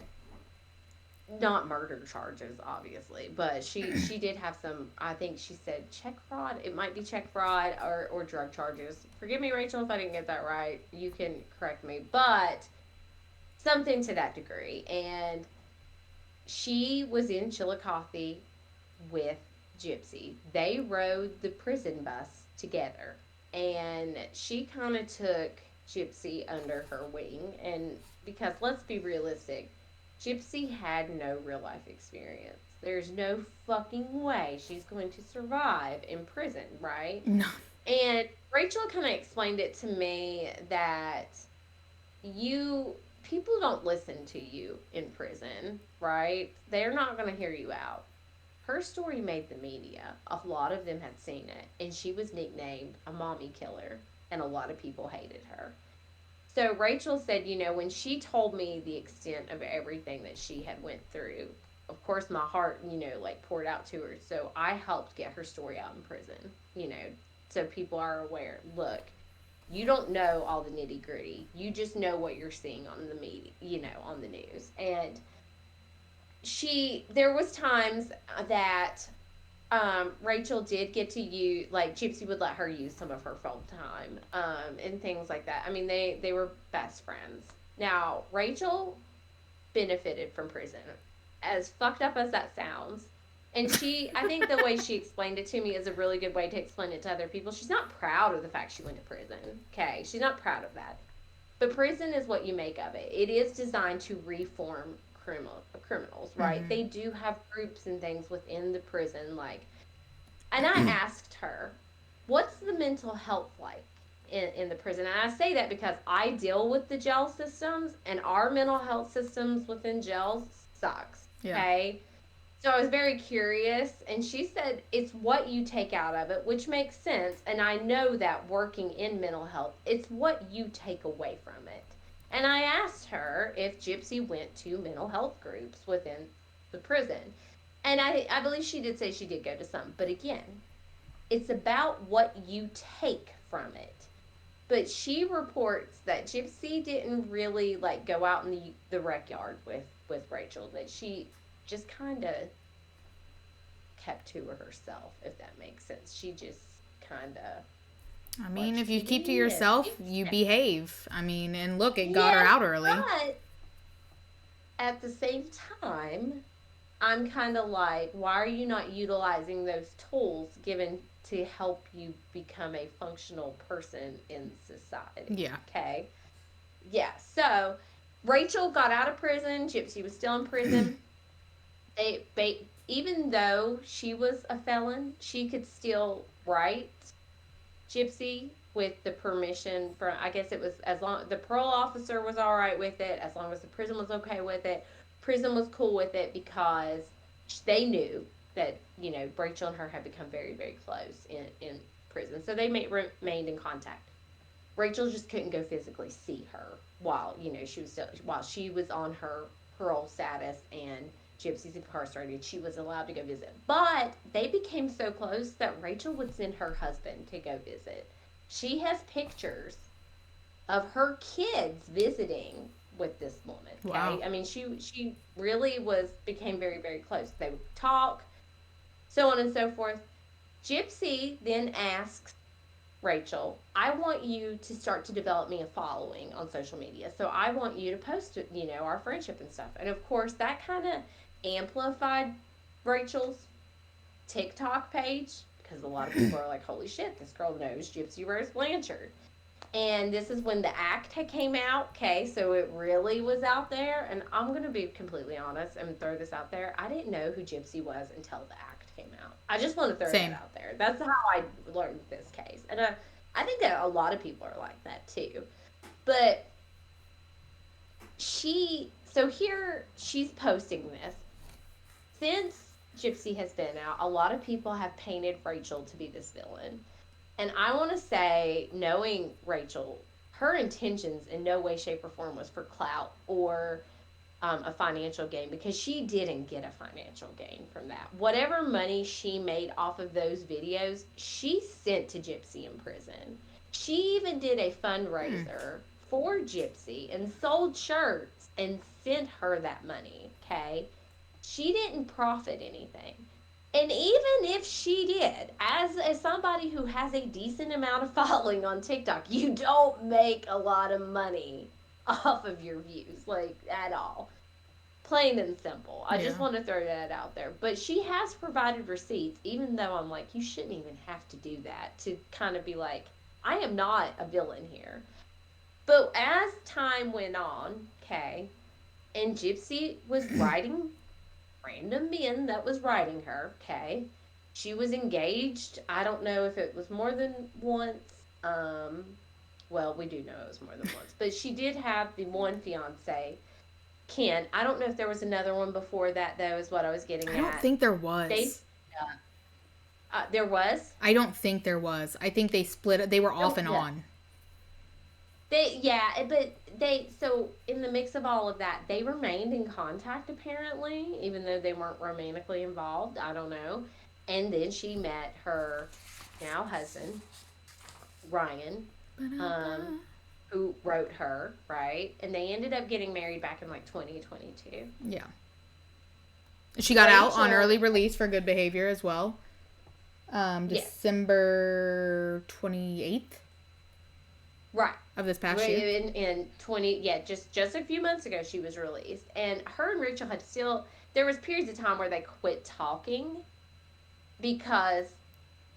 not murder charges, obviously, but she did have some, I think she said check fraud. It might be check fraud or drug charges. Forgive me, Rachel, if I didn't get that right. You can correct me, but something to that degree. And she was in Chillicothe with Gypsy. They rode the prison bus together, and she kind of took Gypsy under her wing. And because let's be realistic, Gypsy had no real life experience. There's no fucking way she's going to survive in prison, right? no. And Rachel kind of explained it to me that people don't listen to you in prison, right? They're not going to hear you out. Her story made the media. A lot of them had seen it, and she was nicknamed a mommy killer, and a lot of people hated her. So Rachel said, when she told me the extent of everything that she had went through, of course, my heart, like poured out to her. So I helped get her story out in prison, you know, so people are aware. Look, you don't know all the nitty gritty. You just know what you're seeing on the media, on the news. And there was times that Rachel did get to use, like, Gypsy would let her use some of her phone time, and things like that. I mean, they were best friends. Now, Rachel benefited from prison, as fucked up as that sounds. And I think the way she explained it to me is a really good way to explain it to other people. She's not proud of the fact she went to prison. Okay. She's not proud of that. But prison is what you make of it. It is designed to reform criminals, right? Mm-hmm. They do have groups and things within the prison, like, and I asked her, what's the mental health like in the prison? And I say that because I deal with the jail systems, and our mental health systems within jails sucks. Yeah. Okay. So I was very curious, and she said it's what you take out of it, which makes sense. And I know that working in mental health, it's what you take away from it. And I asked her if Gypsy went to mental health groups within the prison. And I believe she did say she did go to some. But again, it's about what you take from it. But she reports that Gypsy didn't really like go out in the rec yard with Rachel. That she just kind of kept to herself, if that makes sense. She just kind of I mean, if watched you keep to TV yourself, and you behave. I mean, and look, it got her yes, out early. but at the same time, I'm kind of like, why are you not utilizing those tools given to help you become a functional person in society? Yeah. Okay. Yeah. So Rachel got out of prison. Gypsy was still in prison. Even though she was a felon, she could still write Gypsy with the permission from, I guess it was, as long the parole officer was all right with it, as long as the prison was okay with it. Prison was cool with it because they knew that, Rachel and her had become very, very close in prison. So they remained in contact. Rachel just couldn't go physically see her while, while she was on her parole status and Gypsy's incarcerated. She was allowed to go visit. But they became so close that Rachel would send her husband to go visit. She has pictures of her kids visiting with this woman. Okay. Wow. I mean, she really became very, very close. They would talk, so on and so forth. Gypsy then asks Rachel, I want you to start to develop me a following on social media. So I want you to post, our friendship and stuff. And of course, that kind of amplified Rachel's TikTok page because a lot of people are like, holy shit, this girl knows Gypsy Rose Blanchard. And this is when the act had came out. Okay, so it really was out there. And I'm going to be completely honest and throw this out there. I didn't know who Gypsy was until the act came out. I just want to throw Same. that out there. That's how I learned this case. And I think that a lot of people are like that too. But so here she's posting this. Since Gypsy has been out, a lot of people have painted Rachel to be this villain. And I want to say, knowing Rachel, her intentions in no way, shape, or form was for clout or a financial gain, because she didn't get a financial gain from that. Whatever money she made off of those videos, she sent to Gypsy in prison. She even did a fundraiser for Gypsy and sold shirts and sent her that money, okay? She didn't profit anything. And even if she did, as somebody who has a decent amount of following on TikTok, you don't make a lot of money off of your views, like, at all. Plain and simple. I just want to throw that out there. But she has provided receipts, even though I'm like, you shouldn't even have to do that, to kind of be like, I am not a villain here. But as time went on, okay, and Gypsy was writing random men that was writing her, okay, she was engaged. I don't know if it was more than once. Well, we do know it was more than once, but she did have the one fiance, Ken. I don't know if there was another one before that, though, is what I was getting at. I don't think there was. There was? I don't think there was. I think they split it. They were off and on. So in the mix of all of that, they remained in contact apparently, even though they weren't romantically involved. I don't know. And then she met her now husband, Ryan, um, who wrote her, right? And they ended up getting married back in like 2022. Yeah. She got out on early release for good behavior as well. December 28th. Right. Of this past year. In 20, yeah, just a few months ago she was released. And her and Rachel had still, there was periods of time where they quit talking because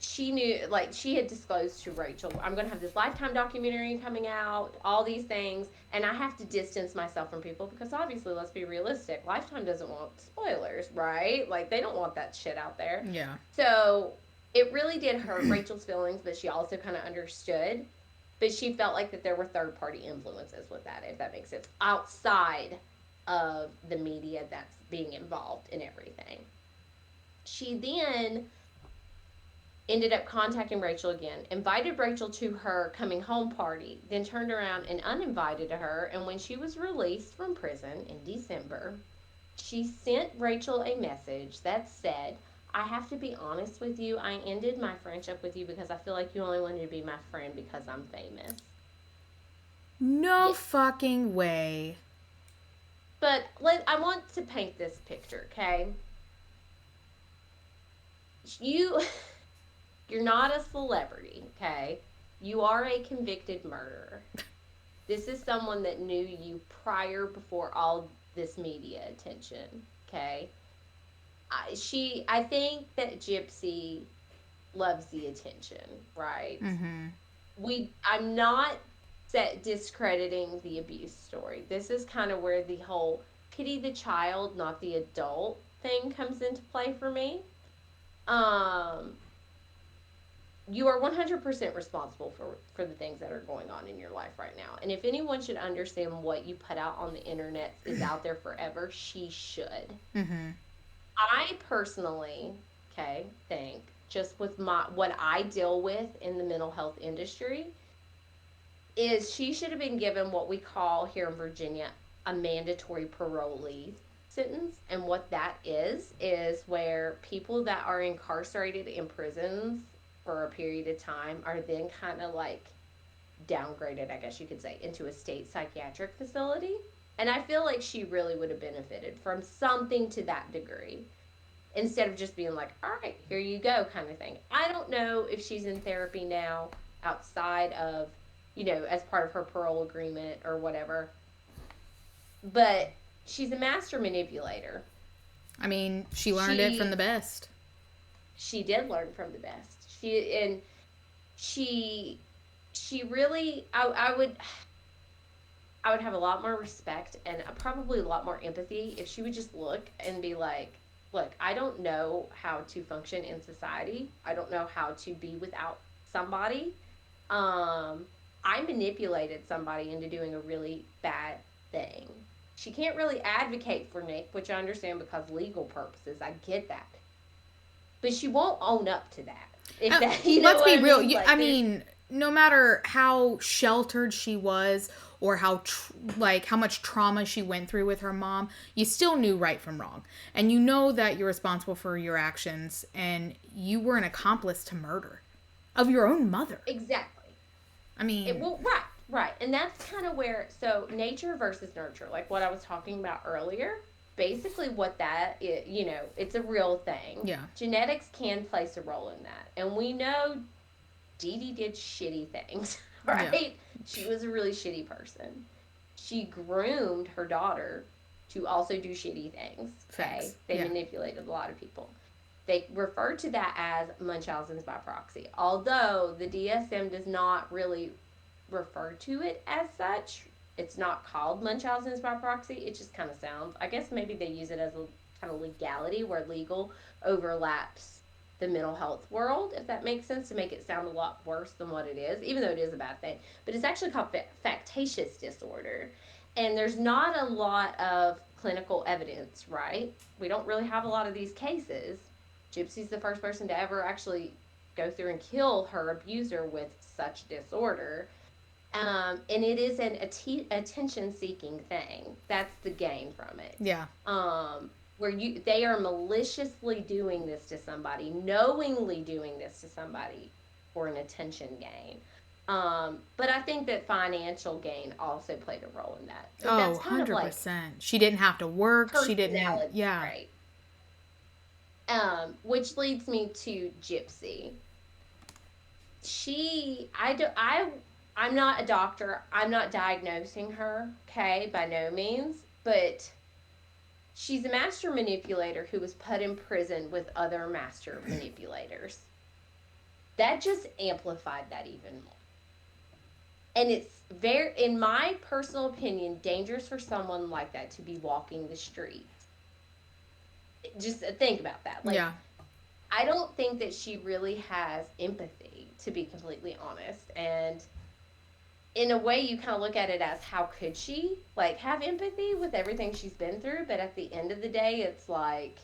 she knew, like, she had disclosed to Rachel, I'm going to have this Lifetime documentary coming out, all these things, and I have to distance myself from people because obviously, let's be realistic, Lifetime doesn't want spoilers, right? Like, they don't want that shit out there. Yeah. So it really did hurt Rachel's feelings, but she also kind of understood. But she felt like that there were third party influences with that, if that makes sense, outside of the media that's being involved in everything. She then ended up contacting Rachel again, invited Rachel to her coming home party, then turned around and uninvited her. And when she was released from prison in December, she sent Rachel a message that said, I have to be honest with you. I ended my friendship with you because I feel like you only wanted to be my friend because I'm famous. No fucking way. But I want to paint this picture, okay? You're not a celebrity, okay? You are a convicted murderer. This is someone that knew you before all this media attention, okay? I think that Gypsy loves the attention, right? Mm-hmm. I'm not discrediting the abuse story. This is kind of where the whole pity the child, not the adult thing comes into play for me. You are 100% responsible for the things that are going on in your life right now. And if anyone should understand what you put out on the internet is out there forever, she should. Mm-hmm. I personally, think just with what I deal with in the mental health industry is she should have been given what we call here in Virginia a mandatory parolee sentence. And what that is where people that are incarcerated in prisons for a period of time are then kind of like downgraded, I guess you could say, into a state psychiatric facility. And I feel like she really would have benefited from something to that degree instead of just being like, all right, here you go kind of thing. I don't know if she's in therapy now outside of, as part of her parole agreement or whatever. But she's a master manipulator. I mean, she learned it from the best. She did learn from the best. She really, I would have a lot more respect and probably a lot more empathy if she would just look and be like, look, I don't know how to function in society. I don't know how to be without somebody. I manipulated somebody into doing a really bad thing. She can't really advocate for Nick, which I understand because legal purposes. I get that. But she won't own up to that. Let's be real. Like, I mean, no matter how sheltered she was or how much trauma she went through with her mom, you still knew right from wrong. And you know that you're responsible for your actions, and you were an accomplice to murder of your own mother. Exactly. I mean... Right. And that's kind of where, so nature versus nurture, like what I was talking about earlier, basically what that is, it's a real thing. Yeah. Genetics can place a role in that. And we know Dee Dee did shitty things, right? Yeah. She was a really shitty person. She groomed her daughter to also do shitty things. Okay. They manipulated a lot of people. They refer to that as Munchausen's by proxy. Although the DSM does not really refer to it as such. It's not called Munchausen's by proxy. It just kind of sounds, I guess maybe they use it as a kind of legality where legal overlaps the mental health world, if that makes sense, to make it sound a lot worse than what it is, even though it is a bad thing. But it's actually called factitious disorder. And there's not a lot of clinical evidence, right? We don't really have a lot of these cases. Gypsy's the first person to ever actually go through and kill her abuser with such disorder. And it is an attention-seeking thing. That's the gain from it. Yeah. Where they are maliciously doing this to somebody, knowingly doing this to somebody for an attention gain. But I think that financial gain also played a role in that. But Oh, that's kind of like 100%. She didn't have to work. She didn't. personality Yeah. trait. Which leads me to Gypsy. I'm not a doctor. I'm not diagnosing her, okay, by no means, but she's a master manipulator who was put in prison with other master manipulators. That just amplified that even more. And it's very, in my personal opinion, dangerous for someone like that to be walking the streets. Just think about that. Like, Yeah. I don't think that she really has empathy, to be completely honest. And in a way, you kind of look at it as, how could she like have empathy with everything she's been through? But at the end of the day, it's like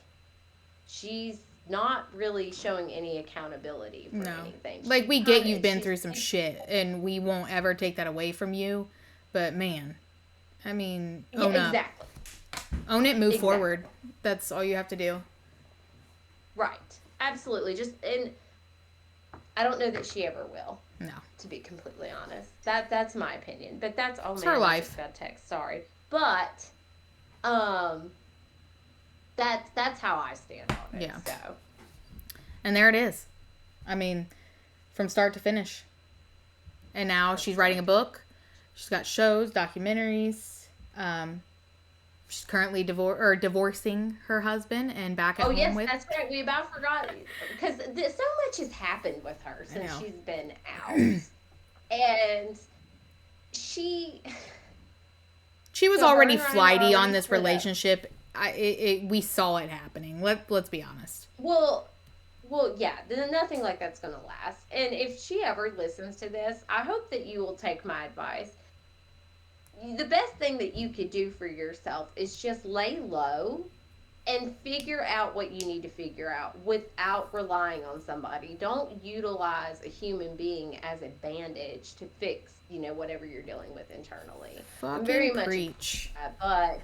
she's not really showing any accountability for No. anything. Like, She's we get kinda- you've been she's through some shit, and we won't ever take that away from you. But, man, I mean, Yeah, own up. exactly. Own it, move Exactly. forward. That's all you have to do. Right. Absolutely. And I don't know that she ever will, No. to be completely honest. That's my opinion. But that's all. It's man, her I life. just got text. Sorry. But that's how I stand on it. Yeah. So And there it is. I mean, from start to finish. And now she's writing a book. She's got shows, documentaries. She's currently divorcing her husband and back at oh home yes, with. that's right. We about forgot because so much has happened with her since know. she's been out, and she She was So her already and Ryan flighty are on already this split up. relationship. We saw it happening. Let's be honest. well, yeah. Then nothing like that's gonna last. And if she ever listens to this, I hope that you will take my advice. The best thing that you could do for yourself is just lay low and figure out what you need to figure out without relying on somebody. Don't utilize a human being as a bandage to fix, whatever you're dealing with internally. I'm very Fucking much preach. but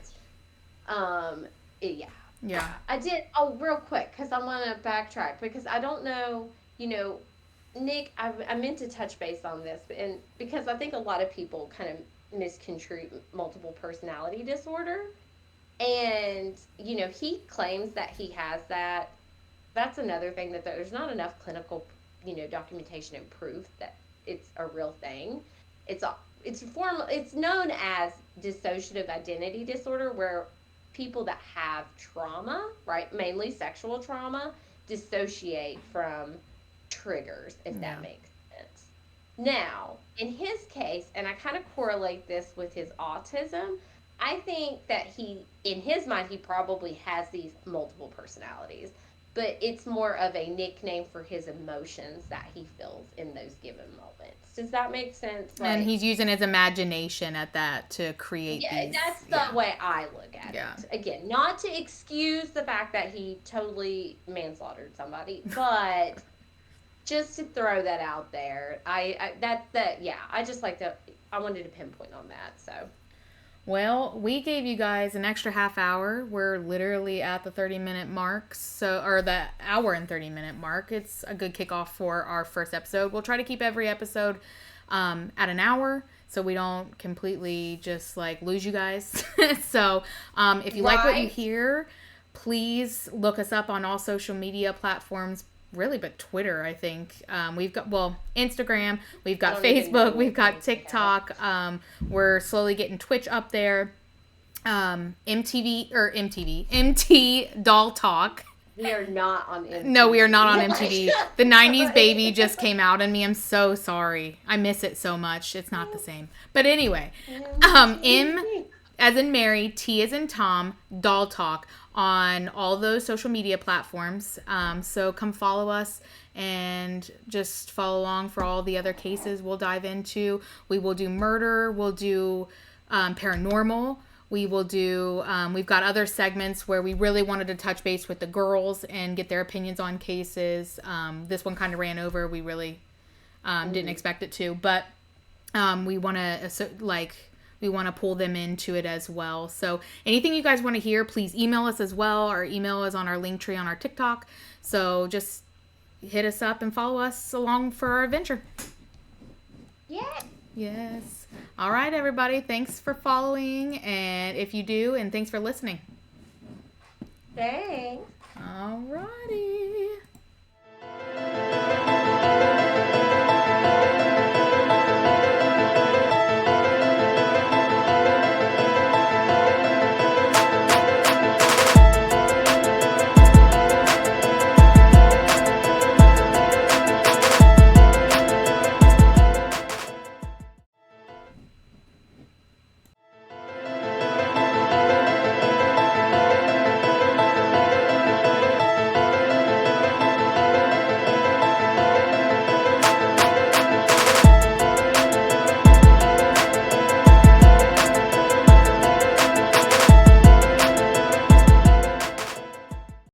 yeah. Yeah. I did. Oh, real quick, because I want to backtrack because I don't know, Nick. I meant to touch base on this, and because I think a lot of people kind of misconstrue multiple personality disorder, and he claims that he has that. That's another thing that there's not enough clinical, documentation and proof that it's a real thing. It's it's known as dissociative identity disorder, where people that have trauma, right, mainly sexual trauma, dissociate from triggers, if that makes sense. Now, in his case, and I kind of correlate this with his autism, I think that in his mind, he probably has these multiple personalities, but it's more of a nickname for his emotions that he feels in those given moments. Does that make sense? And he's using his imagination at that to create these. That's the way I look at Yeah. it. Again, not to excuse the fact that he totally manslaughtered somebody, but just to throw that out there. I just like to. I wanted to pinpoint on that. So. Well, we gave you guys an extra half hour. We're literally at the 30-minute mark, or the hour and 30-minute mark. It's a good kickoff for our first episode. We'll try to keep every episode at an hour so we don't completely just lose you guys. So if you like what you hear, please look us up on all social media platforms. Really, but Twitter, I think. We've got, Instagram, we've got Facebook, we've got TikTok. We're slowly getting Twitch up there. MT Doll Talk. We are not on MTV. No, we are not on MTV. The 90s baby just came out in me. I'm so sorry. I miss it so much. It's not the same. But anyway, M as in Mary, T as in Tom, Doll Talk on all those social media platforms. So come follow us and just follow along for all the other cases we'll dive into. We will do murder. We'll do paranormal. We will do, we've got other segments where we really wanted to touch base with the girls and get their opinions on cases. This one kind of ran over. We really didn't expect it to, but we want to we want to pull them into it as well. So anything you guys want to hear, please email us as well. Our email is on our link tree on our TikTok. So just hit us up and follow us along for our adventure. Yeah. Yes. All right, everybody. Thanks for following. And if you do, and thanks for listening. Thanks. All righty.